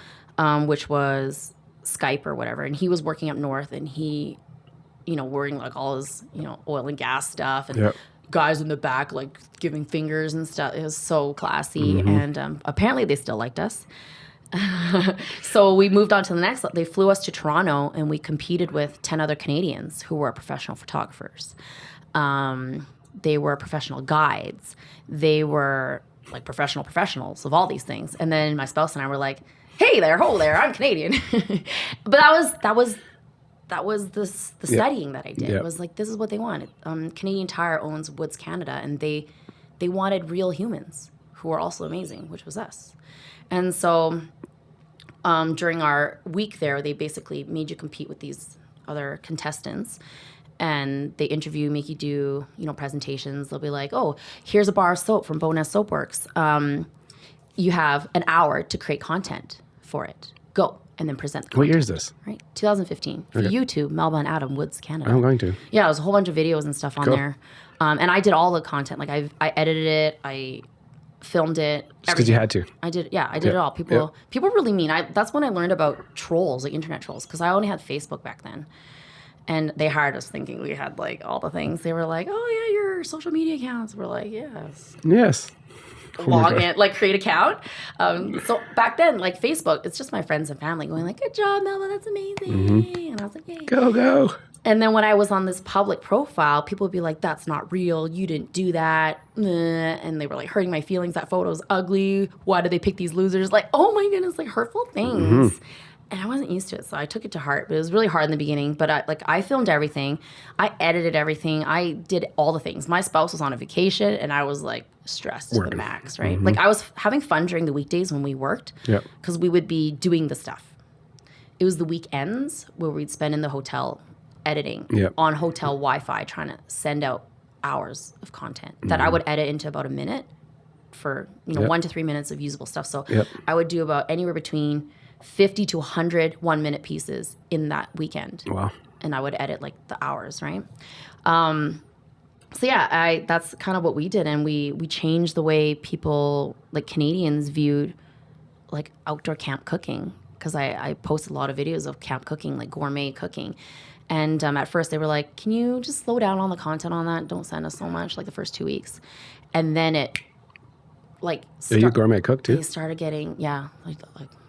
which was Skype or whatever, and he was working up north, and he, you know, wearing like all his, you know, oil and gas stuff, and guys in the back like giving fingers and stuff. It was so classy, and apparently they still liked us. So we moved on to the next. They flew us to Toronto, and we competed with 10 other Canadians who were professional photographers. They were professional guides. They were like professionals of all these things. And then my spouse and I were like, hey there, ho there, I'm Canadian. But that was the studying that I did. It was like, this is what they want. Canadian Tire owns Woods Canada, and they wanted real humans who were also amazing, which was us. And so during our week there, they basically made you compete with these other contestants. And they interview, make you do, you know, presentations. They'll be like, oh, here's a bar of soap from Bowness Soapworks. You have an hour to create content for it. Go. And then present the content. What year is this? Right. 2015. For YouTube, Melba and Adam, Woods Canada. I'm going to. Yeah, there was a whole bunch of videos and stuff on there. And I did all the content. Like I edited it. I filmed it. Just because you had to. I did it all. People really mean. That's when I learned about trolls, like internet trolls, because I only had Facebook back then. And they hired us thinking we had like all the things. They were like, oh yeah, your social media accounts. We're like, yes. Log in, like create account. So back then, like Facebook, it's just my friends and family going like, good job, Melba, that's amazing. And I was like, yay. Go. And then when I was on this public profile, people would be like, that's not real. You didn't do that. And they were like hurting my feelings. That photo's ugly. Why did they pick these losers? Like, oh my goodness, like hurtful things. And I wasn't used to it, so I took it to heart. But it was really hard in the beginning. But I filmed everything. I edited everything. I did all the things. My spouse was on a vacation, and I was like stressed to the max, right? Like I was having fun during the weekdays when we worked, because we would be doing the stuff. It was the weekends where we'd spend in the hotel editing on hotel Wi-Fi, trying to send out hours of content that I would edit into about a minute for 1 to 3 minutes of usable stuff. So I would do about anywhere between 50 to 100 1-minute pieces in that weekend. Wow. And I would edit like the hours, right? So yeah, that's kind of what we did, and we changed the way people, like Canadians, viewed like outdoor camp cooking, because I posted a lot of videos of camp cooking, like gourmet cooking. And at first they were like, can you just slow down on the content on that? Don't send us so much, like the first 2 weeks. And then it like... you gourmet cook too? They started getting, like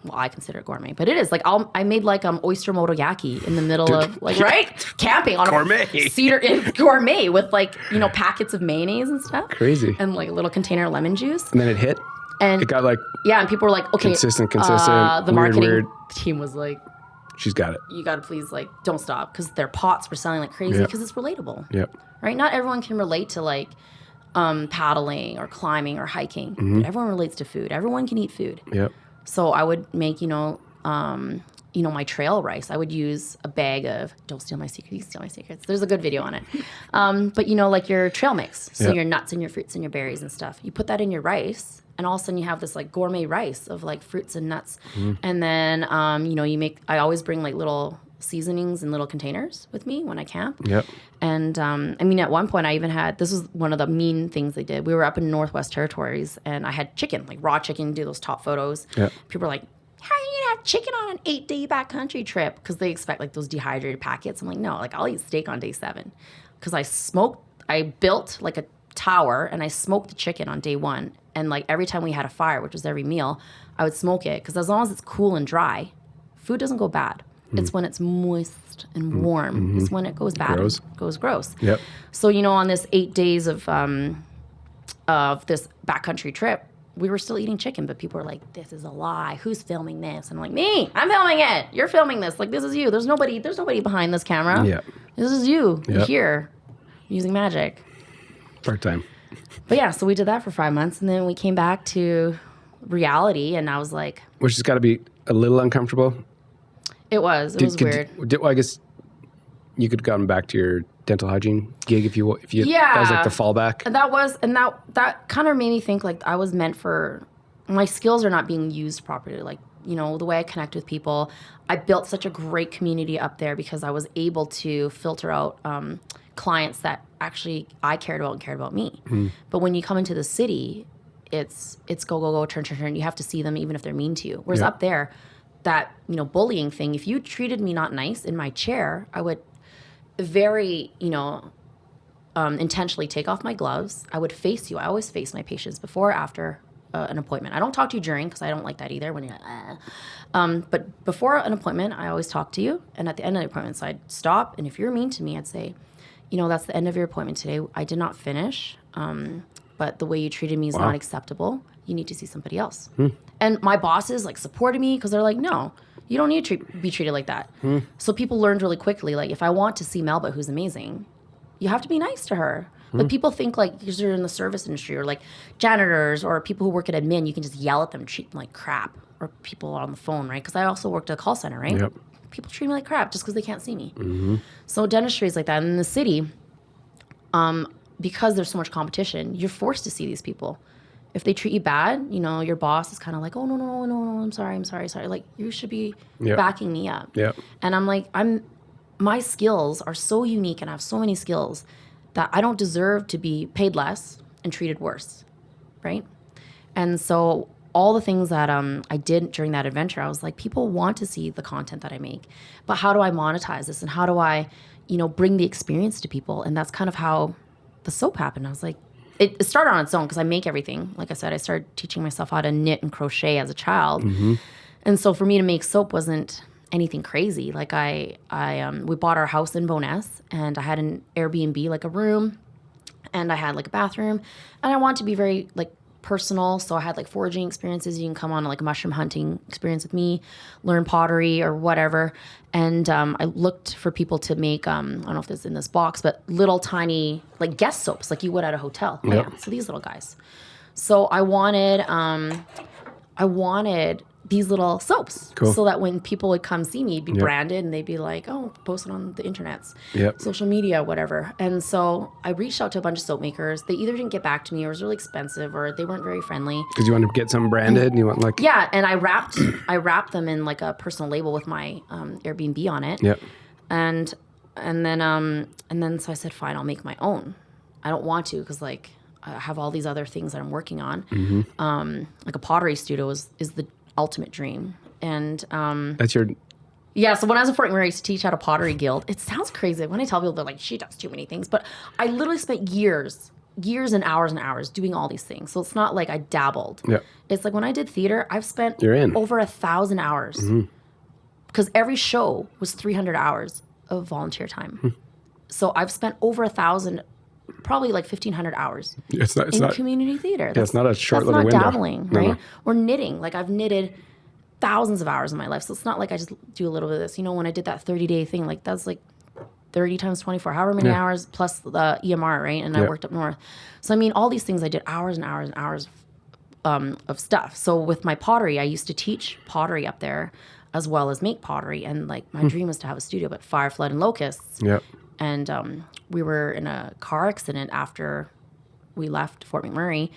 well, I consider it gourmet, but it is. Like I made like oyster motoyaki in the middle of like, right? Camping on gourmet. A cedar gourmet with like, packets of mayonnaise and stuff. Crazy. And like a little container of lemon juice. And then it hit? And it got like... Yeah, and people were like, okay. Consistent. The marketing team was like... She's got it. You got to please, like, don't stop, because their pots were selling like crazy, because it's relatable. Yep. Right? Not everyone can relate to, like, paddling or climbing or hiking. But everyone relates to food. Everyone can eat food. Yep. So I would make, my trail rice. I would use a bag of, don't steal my secrets, you steal my secrets. There's a good video on it. But, like your trail mix. So your nuts and your fruits and your berries and stuff. You put that in your rice. And all of a sudden you have this like gourmet rice of like fruits and nuts. And then, I always bring like little seasonings in little containers with me when I camp. Yep. And at one point I even had, this was one of the mean things they did. We were up in Northwest Territories and I had chicken, like raw chicken, do those top photos. Yep. People were like, how are you going to have chicken on an 8-day backcountry trip? Because they expect like those dehydrated packets. I'm like, no, like I'll eat steak on day 7. Because I built like a tower and I smoked the chicken on day 1. And like every time we had a fire, which was every meal, I would smoke it, because as long as it's cool and dry, food doesn't go bad. It's when it's moist and warm. It's when it goes bad. Gross. And goes gross. Yep. So, on this 8 days of this backcountry trip, we were still eating chicken, but people were like, this is a lie. Who's filming this? And I'm like, me, I'm filming it. You're filming this. Like, this is you. There's nobody behind this camera. Yeah. This is you. Yep. You're here using magic. Part-time. But yeah, so we did that for 5 months, and then we came back to reality, and I was like... Which has got to be a little uncomfortable. It was. It was weird. I guess you could have gotten back to your dental hygiene gig if you yeah. That was like the fallback. And that kind of made me think like I was meant for... My skills are not being used properly. Like, the way I connect with people. I built such a great community up there because I was able to filter out... clients that actually I cared about me. But when you come into the city, it's go, turn. You have to see them even if they're mean to you. Whereas up there, that, bullying thing, if you treated me not nice in my chair, I would very, intentionally take off my gloves. I would face you. I always face my patients before or after an appointment. I don't talk to you during, because I don't like that either when you're like, but before an appointment, I always talk to you. And at the end of the appointment, so I'd stop. And if you're mean to me, I'd say, that's the end of your appointment today. I did not finish, but the way you treated me is not acceptable. You need to see somebody else. And my bosses like supported me because they're like, no, you don't need to be treated like that. So people learned really quickly, like if I want to see Melba, who's amazing, you have to be nice to her. But people think like because you're in the service industry or like janitors or people who work at admin, you can just yell at them, treat them like crap, or people on the phone, right? Because I also worked at a call center, right? Yep. People treat me like crap just because they can't see me. So dentistry is like that. And in the city, because there's so much competition, you're forced to see these people. If they treat you bad, your boss is kind of like, oh, no, I'm sorry. Like, you should be backing me up. Yep. And I'm like, my skills are so unique and I have so many skills that I don't deserve to be paid less and treated worse, right? And so all the things that I did during that adventure, I was like, people want to see the content that I make, but how do I monetize this? And how do I, bring the experience to people? And that's kind of how the soap happened. I was like, it started on its own because I make everything. Like I said, I started teaching myself how to knit and crochet as a child. And so for me to make soap wasn't anything crazy. Like we bought our house in Bowness and I had an Airbnb, like a room, and I had like a bathroom, and I wanted to be very like personal. So I had like foraging experiences. You can come on like a mushroom hunting experience with me, learn pottery or whatever. And I looked for people to make, I don't know if this is in this box, but little tiny like guest soaps like you would at a hotel. Yep. Yeah, so these little guys. So I wanted these little soaps Cool. so that when people would come see me, it'd be Yep. branded and they'd be like, oh, post it on the internets, Yep. social media, whatever. And so I reached out to a bunch of soap makers. They either didn't get back to me or it was really expensive or they weren't very friendly. Because you want to get some branded and you want like... Yeah, and I wrapped them in like a personal label with my Airbnb on it. Yep. And then so I said, fine, I'll make my own. I don't want to because like I have all these other things that I'm working on. Mm-hmm. Like a pottery studio is the ultimate dream. And That's your... yeah, so when I was in Fort McMurray, I used to teach at a pottery guild. It sounds crazy. When I tell people, they're like, she does too many things. But I literally spent years and hours doing all these things. So it's not like I dabbled. Yeah. It's like when I did theater, I've spent You're in. over 1,000 hours. Because every show was 300 hours of volunteer time. So I've spent over 1,000, probably like 1,500 hours It's not community theater. it's not a short little That's not window. dabbling, No, right? no. Or knitting. Like I've knitted thousands of hours in my life. So it's not like I just do a little bit of this. You know, when I did that 30-day thing, like that's like 30 times 24, however many hours plus the EMR, right? And I worked up north. So, I mean, all these things I did hours and hours and hours of stuff. So with my pottery, I used to teach pottery up there as well as make pottery. And like my dream was to have a studio, but fire, flood, and locusts. Yep. And we were in a car accident after we left Fort McMurray,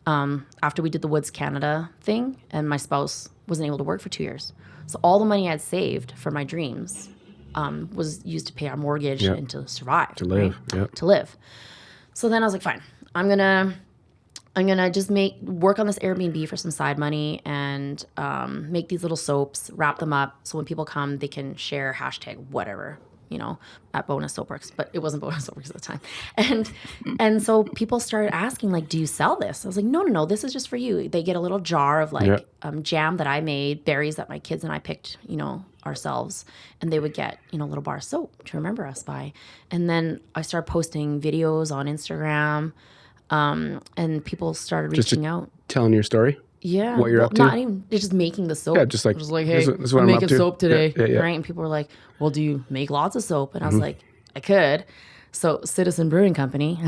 after we did the Woods Canada thing, and my spouse wasn't able to work for 2 years. So all the money I had saved for my dreams was used to pay our mortgage and to survive. To live. Right? Yep. To live. So then I was like, fine, I'm gonna just work on this Airbnb for some side money and make these little soaps, wrap them up, so when people come, they can share hashtag whatever, you know, at Bowness Soapworks, but it wasn't Bowness Soapworks at the time. And so people started asking, like, do you sell this? I was like, no, this is just for you. They get a little jar of like jam that I made, berries that my kids and I picked, you know, ourselves, and they would get, you know, a little bar of soap to remember us by. And then I started posting videos on Instagram, and people started reaching out. Telling your story? Yeah. What you're up to? Not even, they're just making the soap. Yeah, just like, I was like, this hey, is what I'm I'm making up to. soap today. Yeah. Right? And people were like, well, do you make lots of soap? And I was like, I could. So Citizen Brewing Company,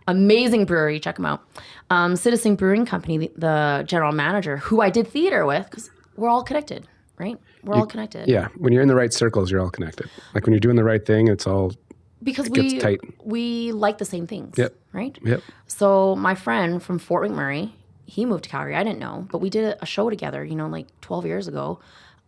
amazing brewery, check them out. Citizen Brewing Company, the general manager, who I did theater with, because we're all connected, right? We're all connected. Yeah. When you're in the right circles, you're all connected. Like when you're doing the right thing, it's all... Because gets tight. we like the same things, right? Yep. So my friend from Fort McMurray, he moved to Calgary. I didn't know, but we did a show together, you know, like 12 years ago,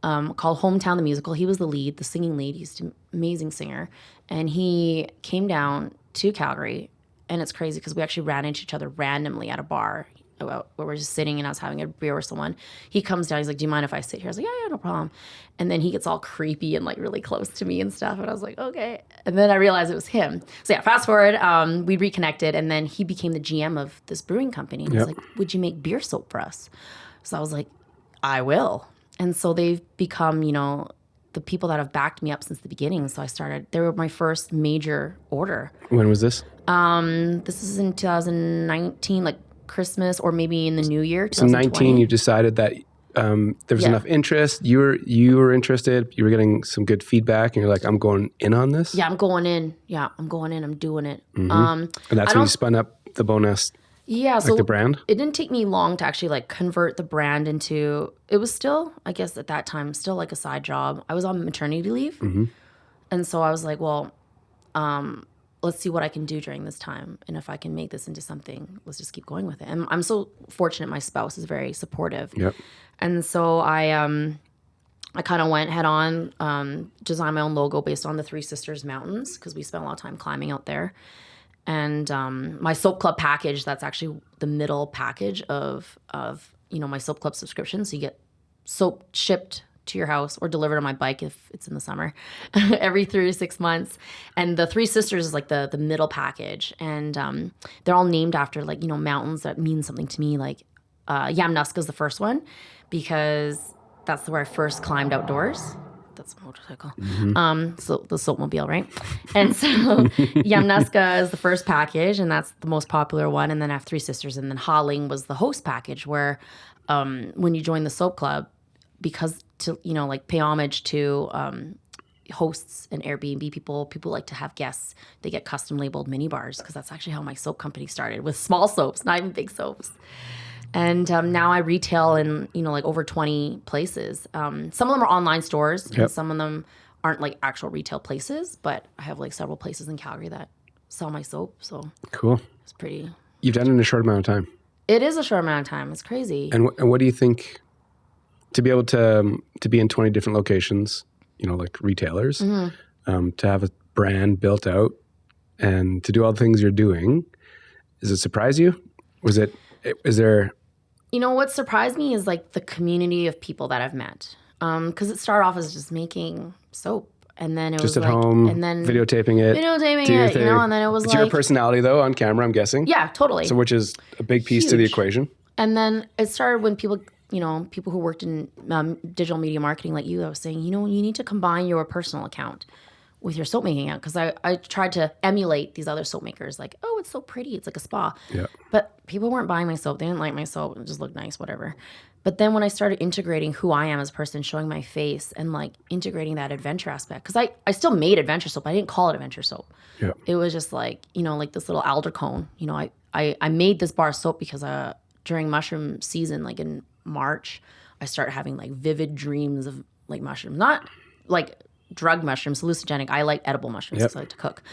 called Hometown the Musical. He was the lead, the singing lead. He's an amazing singer. And he came down to Calgary, and it's crazy because we actually ran into each other randomly at a bar where we're just sitting and I was having a beer with someone. He comes down, he's like, do you mind if I sit here? I was like, yeah, no problem. And then he gets all creepy and like really close to me and stuff. And I was like, okay. And then I realized it was him. So yeah, fast forward, we reconnected, and then he became the GM of this brewing company. And he's like, would you make beer soap for us? So I was like, I will. And so they've become, you know, the people that have backed me up since the beginning. So they were my first major order. When was this? This is in 2019, like Christmas or maybe in the new year. So 19, you decided that there was enough interest. You were interested. You were getting some good feedback, and you're like, I'm going in on this. Yeah, I'm going in. I'm doing it. And that's when you spun up the Bowness. Yeah, so the brand. It didn't take me long to actually like convert the brand into. It was still, I guess, at that time, still like a side job. I was on maternity leave, and so I was like, well, let's see what I can do during this time. And if I can make this into something, let's just keep going with it. And I'm so fortunate my spouse is very supportive. Yep. And so I kind of went head on, designed my own logo based on the Three Sisters Mountains because we spent a lot of time climbing out there. And my Soap Club package, that's actually the middle package of you know, my Soap Club subscription. So you get soap shipped to your house or delivered on my bike if it's in the summer every 3 to 6 months. And the Three Sisters is like the middle package. And they're all named after like, you know, mountains that mean something to me. Like Yamnuska is the first one because that's where I first climbed outdoors. That's a motorcycle. So the Soapmobile, right? And so Yamnuska is the first package, and that's the most popular one. And then I have Three Sisters. And then Hauling was the host package where when you join the Soap Club, because to, you know, like pay homage to hosts and Airbnb people like to have guests. They get custom labeled mini bars because that's actually how my soap company started, with small soaps, not even big soaps. And now I retail in, like over 20 places. Some of them are online stores and some of them aren't like actual retail places, but I have like several places in Calgary that sell my soap. So cool. It's pretty. You've done it in a short amount of time. It is a short amount of time. It's crazy. And what do you think to be able to be in 20 different locations, like retailers, to have a brand built out and to do all the things you're doing, does it surprise you? Is there... What surprised me is like the community of people that I've met. Because it started off as just making soap. And then it just was at like, home, and then videotaping it, and then it was it's like your personality though on camera, I'm guessing. Yeah, totally. So which is a big piece to the equation. And then it started when people, people who worked in digital media marketing like you, I was saying, you need to combine your personal account with your soap making account. Because I tried to emulate these other soap makers, like, oh, it's so pretty, it's like a spa. Yeah. But people weren't buying my soap. They didn't like my soap. It just looked nice, whatever. But then when I started integrating who I am as a person, showing my face and like integrating that adventure aspect, because I still made adventure soap. I didn't call it adventure soap. Yeah. It was just like, like this little alder cone. I made this bar of soap because during mushroom season, like in March, I started having like vivid dreams of like mushrooms, not like drug mushrooms, hallucinogenic. I like edible mushrooms because I like to cook.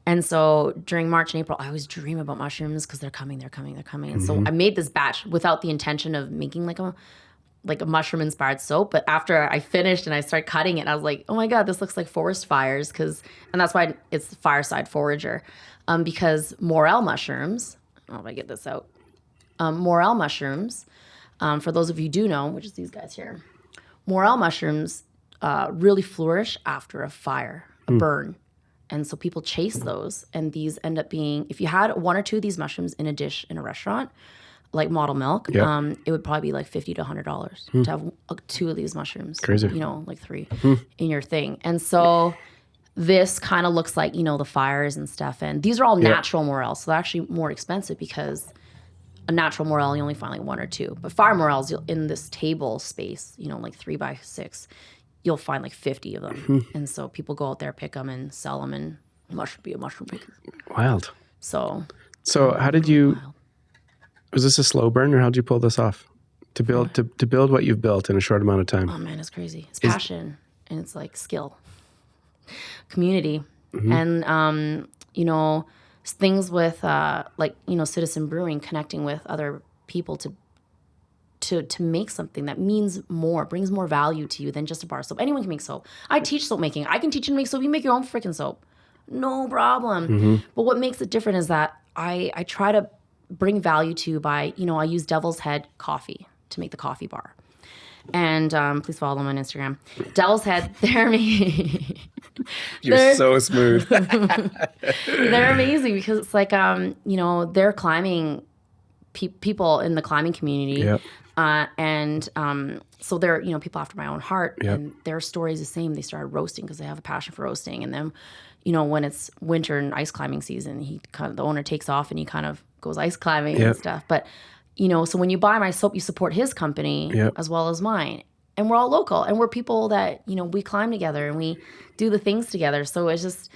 And so during March and April, I always dream about mushrooms because they're coming. And so I made this batch without the intention of making like a mushroom inspired soap. But after I finished and I started cutting it, I was like, oh my God, this looks like forest fires. And that's why it's Fireside Forager. Because morel mushrooms, I don't know if I get this out. Morel mushrooms, for those of you who do know, which is these guys here, morel mushrooms really flourish after a fire, a burn. And so people chase those, and these end up being, if you had one or two of these mushrooms in a dish in a restaurant, like Model Milk, it would probably be like $50 to $100 to have 2 of these mushrooms. Crazy. Like 3 in your thing. And so this kind of looks like, the fires and stuff. And these are all natural morels, so they're actually more expensive because a natural morel, you only find like 1 or 2. But fire morels, in this table space, like 3 by 6, you'll find like 50 of them. And so people go out there, pick them and sell them and be a mushroom maker. Wild. So how did you, was this a slow burn or how did you pull this off? To build what you've built in a short amount of time? Oh man, it's crazy. It's passion and it's like skill, community. And, things with Citizen Brewing, connecting with other people to make something that means more, brings more value to you than just a bar of soap. Anyone can make soap. I teach soap making. I can teach you to make soap. You make your own freaking soap. No problem. But what makes it different is that I try to bring value to you by, I use Devil's Head coffee to make the coffee bar. And please follow them on Instagram. Devil's Head, You're so smooth. They're amazing because it's like, they're climbing people in the climbing community. Yep. So they're, people after my own heart. Yep. And their story is the same. They started roasting because they have a passion for roasting. And then, when it's winter and ice climbing season, the owner takes off and he kind of goes ice climbing and stuff. But, so when you buy my soap, you support his company as well as mine. And we're all local. And we're people that, we climb together and we do the things together. So it's just...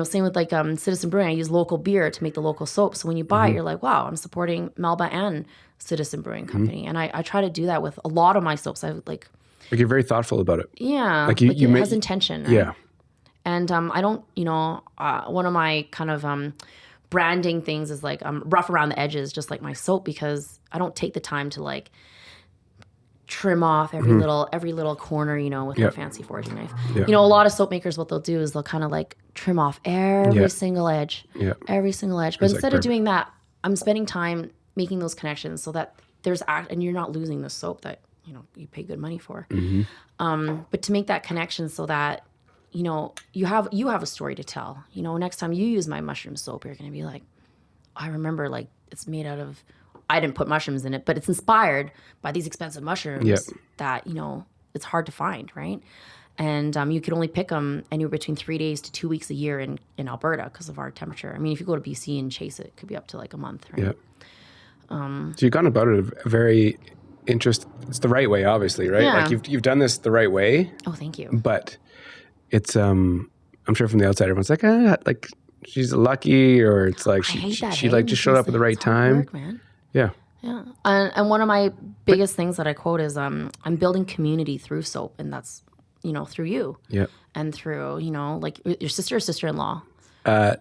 same with like Citizen Brewing. I use local beer to make the local soap. So when you buy it, you're like, wow, I'm supporting Melba and Citizen Brewing Company. And I try to do that with a lot of my soaps. I like you're very thoughtful about it. Yeah. Like it has intention. Right? Yeah. And I don't, one of my kind of branding things is like I'm rough around the edges, just like my soap, because I don't take the time to like trim off every little corner, with my fancy foraging knife. Yep. A lot of soap makers, what they'll do is they'll kind of like trim off every single edge, every single edge. But instead of doing that, I'm spending time making those connections so that and you're not losing the soap that, you pay good money for. But to make that connection so that, you have a story to tell. Next time you use my mushroom soap, you're going to be like, I remember like it's made out of, I didn't put mushrooms in it, but it's inspired by these expensive mushrooms that, it's hard to find, right? And you can only pick them anywhere between 3 days to 2 weeks a year in Alberta because of our temperature. I mean, if you go to BC and chase it, it could be up to like a month, right? Yeah. So you've gone about it a very it's the right way, obviously, right? Yeah. Like you've done this the right way. Oh, thank you. But it's, I'm sure from the outside, everyone's like, she's lucky, or it's like she like just showed up at the right time. Work, man. Yeah. Yeah. And one of my biggest things that I quote is I'm building community through soap, and that's, through you. Yeah. And through, like your sister or sister-in-law.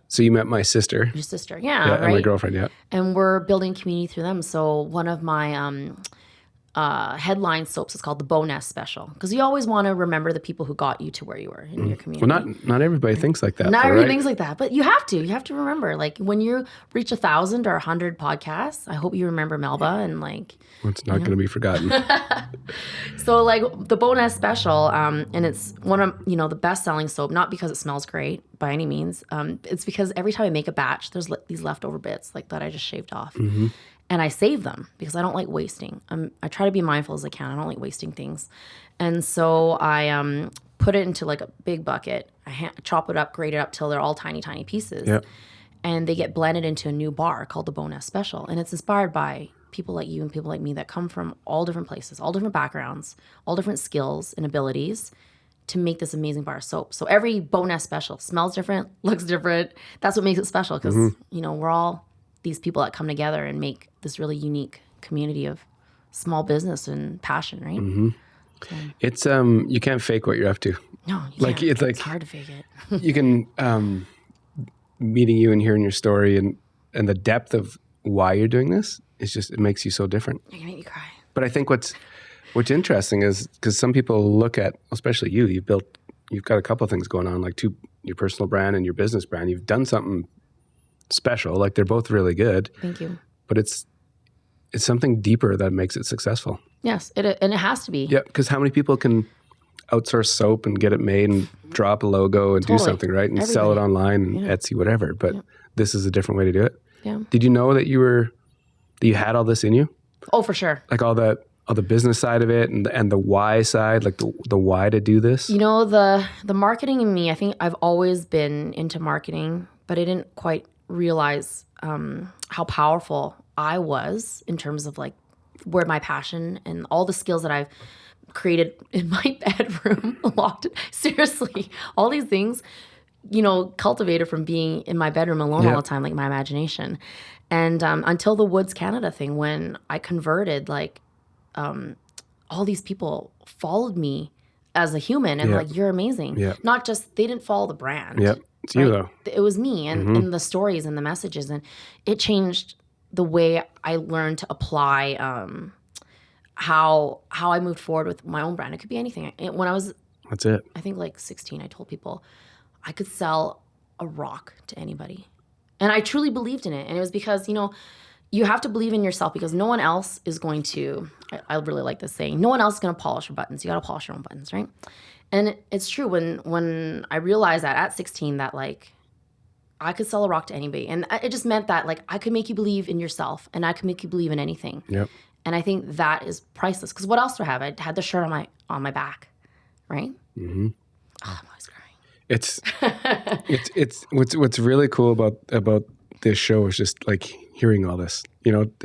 So you met my sister. Your sister. Yeah, Yeah, right? and my girlfriend, yeah. And we're building community through them. So one of my headline soaps is called the Bowness Special, because you always want to remember the people who got you to where you were in your community. Well, not everybody thinks like that. Not though, everybody right? thinks like that, but you have to remember, like, when you reach 1,000 or 100 podcasts, I hope you remember Melba and like. Well, it's not going to be forgotten. So like the Bowness Special, and it's one of the best-selling soap, not because it smells great by any means. It's because every time I make a batch, there's these leftover bits like that I just shaved off. Mm-hmm. And I save them because I don't like wasting. I try to be mindful as I can. I don't like wasting things. And so I put it into like a big bucket. I chop it up, grate it up till they're all tiny, tiny pieces. Yep. And they get blended into a new bar called the Bowness Special. And it's inspired by people like you and people like me that come from all different places, all different backgrounds, all different skills and abilities to make this amazing bar of soap. So every Bowness Special smells different, looks different. That's what makes it special, because, we're all these people that come together and make this really unique community of small business and passion, right? Mm-hmm. So. It's you can't fake what you're up to. No, you can't. It's hard to fake it. You can meeting you and hearing your story and the depth of why you're doing this is just, it makes you so different. You're gonna make me cry. But I think what's interesting is, because some people look at, especially you've got a couple of things going on, like your personal brand and your business brand. You've done something special. Like, they're both really good. Thank you. But it's something deeper that makes it successful. Yes, and it has to be. Yeah, because how many people can outsource soap and get it made and drop a logo and do something, right? And sell it online and Etsy, whatever. But this is a different way to do it. Yeah. Did you know that you had all this in you? Oh, for sure. Like all the business side of it and the why side, like the why to do this? The marketing in me, I think I've always been into marketing, but I didn't quite realize how powerful I was in terms of like where my passion and all the skills that I've created in my bedroom locked. Seriously, all these things, cultivated from being in my bedroom alone all the time, like my imagination. And until the Woods Canada thing, when I converted, like all these people followed me as a human and like, you're amazing. Yeah. Not just, they didn't follow the brand. Yep. It's you though. It was me and the stories and the messages, and it changed the way I learned to apply how I moved forward with my own brand. It could be anything. When I was, that's it. I think like 16, I told people I could sell a rock to anybody, and I truly believed in it. And it was because you have to believe in yourself, because no one else is going to. I really like this saying: no one else is going to polish your buttons. You got to polish your own buttons, right? And it's true. When I realized that at 16, that like I could sell a rock to anybody, and it just meant that like I could make you believe in yourself, and I could make you believe in anything. Yep. And I think that is priceless. Because what else do I have? I had the shirt on my back, right? Mm-hmm. Oh, I'm always crying. It's what's really cool about this show is just like hearing all this.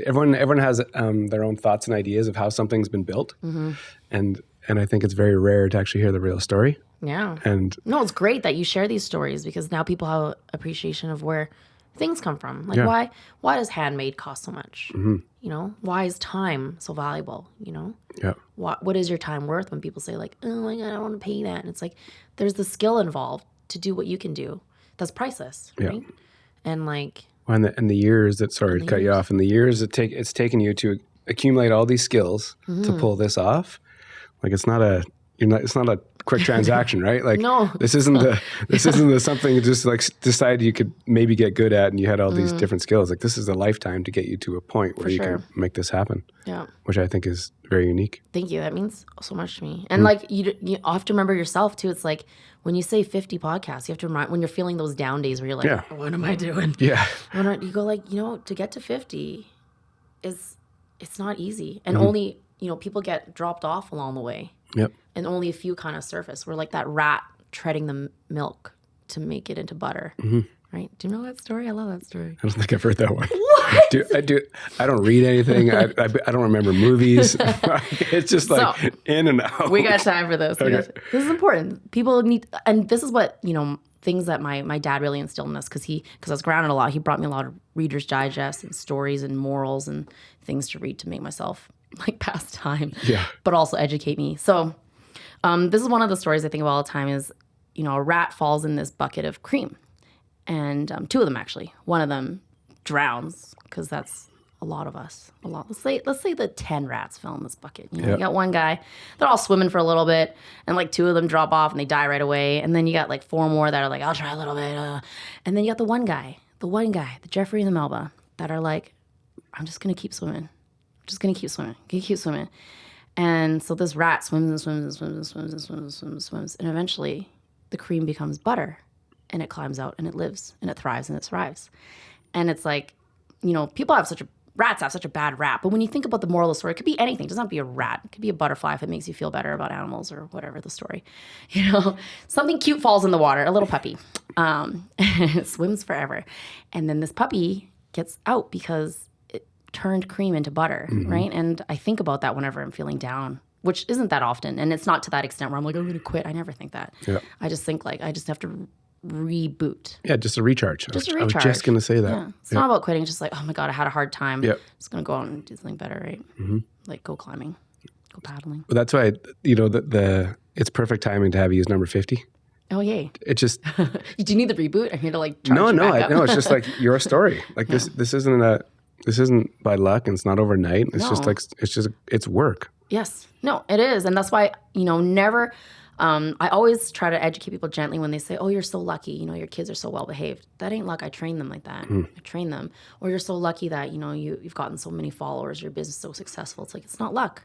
Everyone has their own thoughts and ideas of how something's been built, and I think it's very rare to actually hear the real story. Yeah. And no, it's great that you share these stories, because now people have an appreciation of where things come from. Like why does handmade cost so much? Mm-hmm. Why is time so valuable? Yeah. What is your time worth when people say like, oh my God, I don't want to pay that? And it's like, there's the skill involved to do what you can do. That's priceless, right? And like, and the years that, sorry to cut you off, and the years it's taken you to accumulate all these skills to pull this off. Like, it's not a quick transaction, right? Like, no, this isn't the something you just like decided you could maybe get good at, and you had all these different skills. Like, this is a lifetime to get you to a point where you can make this happen. Yeah, which I think is very unique. Thank you. That means so much to me. And like you have to remember yourself too. It's like when you say 50 podcasts, you have to remind, when you're feeling those down days where you're like, what am I doing? Yeah. You go like, to get to 50 it's not easy, and only people get dropped off along the way. Yep. And only a few kind of surface. We're like that rat treading the milk to make it into butter. Mm-hmm. Right? Do you know that story? I love that story. I don't think I've heard that one. What? I don't read anything. I don't remember movies. It's just like in and out. We got time for this. Okay. This is important. People need, and this is what, things that my dad really instilled in us because I was grounded a lot. He brought me a lot of Reader's Digest and stories and morals and things to read to make myself like pass time, but also educate me. So this is one of the stories I think of all the time is, a rat falls in this bucket of cream. And two of them, actually. One of them drowns because that's a lot of us. A lot. Let's say the 10 rats fell in this bucket. You got one guy. They're all swimming for a little bit, and like 2 of them drop off and they die right away. And then you got like 4 more that are like, I'll try a little bit. And then you got the one guy, the Jeffrey and the Melba, that are like, I'm just gonna keep swimming. I'm just gonna keep swimming. Keep swimming. And so this rat swims and swims and swims and swims and swims and swims, and eventually the cream becomes butter. And it climbs out and it lives and it thrives and it thrives. And it's like, rats have such a bad rap. But when you think about the moral of the story, it could be anything. It doesn't have to be a rat. It could be a butterfly if it makes you feel better about animals or whatever the story. Something cute falls in the water, a little puppy. And it swims forever. And then this puppy gets out because it turned cream into butter, right? And I think about that whenever I'm feeling down, which isn't that often. And it's not to that extent where I'm like, I'm going to quit. I never think that. Yeah. I just think like I just have to reboot. Yeah, just a recharge. I was just going to say that. Yeah. It's not about quitting. It's just like, oh my God, I had a hard time. Yeah. Just going to go out and do something better, right? Like go climbing, go paddling. Well, that's why, it's perfect timing to have you use number 50. Oh, yay. It just... Do you need the reboot? I'm here to like charge No, it's just like your story. Like this isn't by luck and it's not overnight. It's just like, it's work. Yes. No, it is. And that's why, never... I always try to educate people gently when they say, oh, you're so lucky, your kids are so well behaved. That ain't luck. I train them like that. I train them. Or you're so lucky that, you've gotten so many followers, your business is so successful. It's like, it's not luck.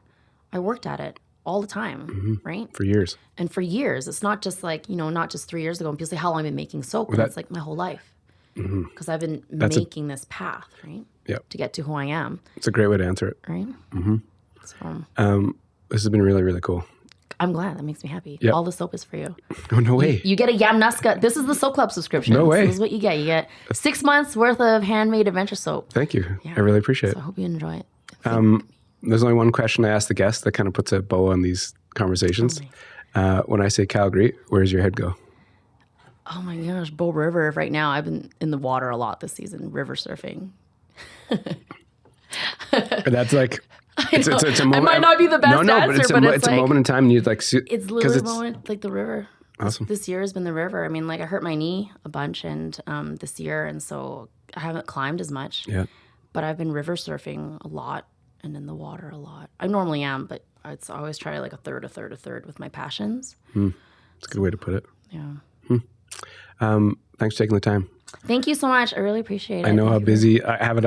I worked at it all the time, right? For years. And for years. It's not just like, not just 3 years ago. And people say, how long have I been making soap? And it's like my whole life. Because I've been making this path, right? To get to who I am. It's a great way to answer it. Right? So, this has been really, really cool. I'm glad. That makes me happy. Yep. All the soap is for you. Oh, no way. You get a Yamnuska. This is the Soap Club subscription. No way. This is what you get. You get 6 months worth of handmade adventure soap. Thank you. Yeah. I really appreciate it. So I hope you enjoy it. There's only one question I ask the guests that kind of puts a bow on these conversations. Oh, nice. When I say Calgary, where does your head go? Oh my gosh, Bow River. Right now, I've been in the water a lot this season, river surfing. That's like... It's a moment. It might not be the best answer, but it's a moment in time. And you'd like, it's literally a moment like the river. Awesome. This year has been the river. I mean, like I hurt my knee a bunch, and this year, and so I haven't climbed as much. Yeah. But I've been river surfing a lot and in the water a lot. I normally am, but I always try like a third with my passions. That's a good way to put it. Yeah. Thanks for taking the time. Thank you so much. I really appreciate it. I know how busy. I have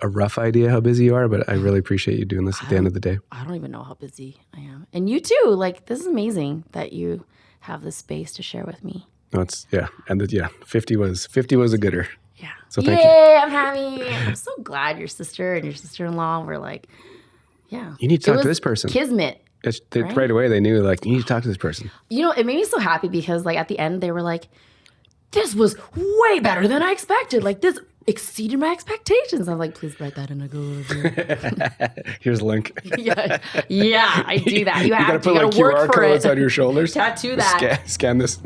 a rough idea how busy you are, but I really appreciate you doing this at the end of the day. I don't even know how busy I am. And you too. Like, this is amazing that you have this space to share with me. No, it's, yeah. And 50 was a gooder. Yeah. So thank you. I'm happy. I'm so glad your sister and your sister-in-law were like, yeah. You need to talk to this person. Kismet. Right away, they knew, like, you need to talk to this person. It made me so happy because, like, at the end, they were like, this was way better than I expected. Like, this exceeded my expectations. I'm like, please write that in a Google. Here's a link. Yeah, I do that. You have to. You gotta put like QR codes on your shoulders. Tattoo that. Scan this.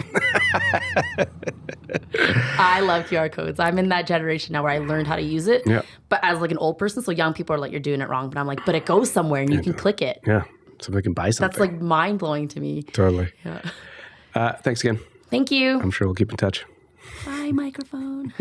I love QR codes. I'm in that generation now where I learned how to use it. Yeah. But as like an old person, so young people are like, you're doing it wrong. But I'm like, but it goes somewhere and you can click it. Yeah. So they can buy something. That's like mind blowing to me. Totally. Yeah. Thanks again. Thank you. I'm sure we'll keep in touch. Bye, microphone.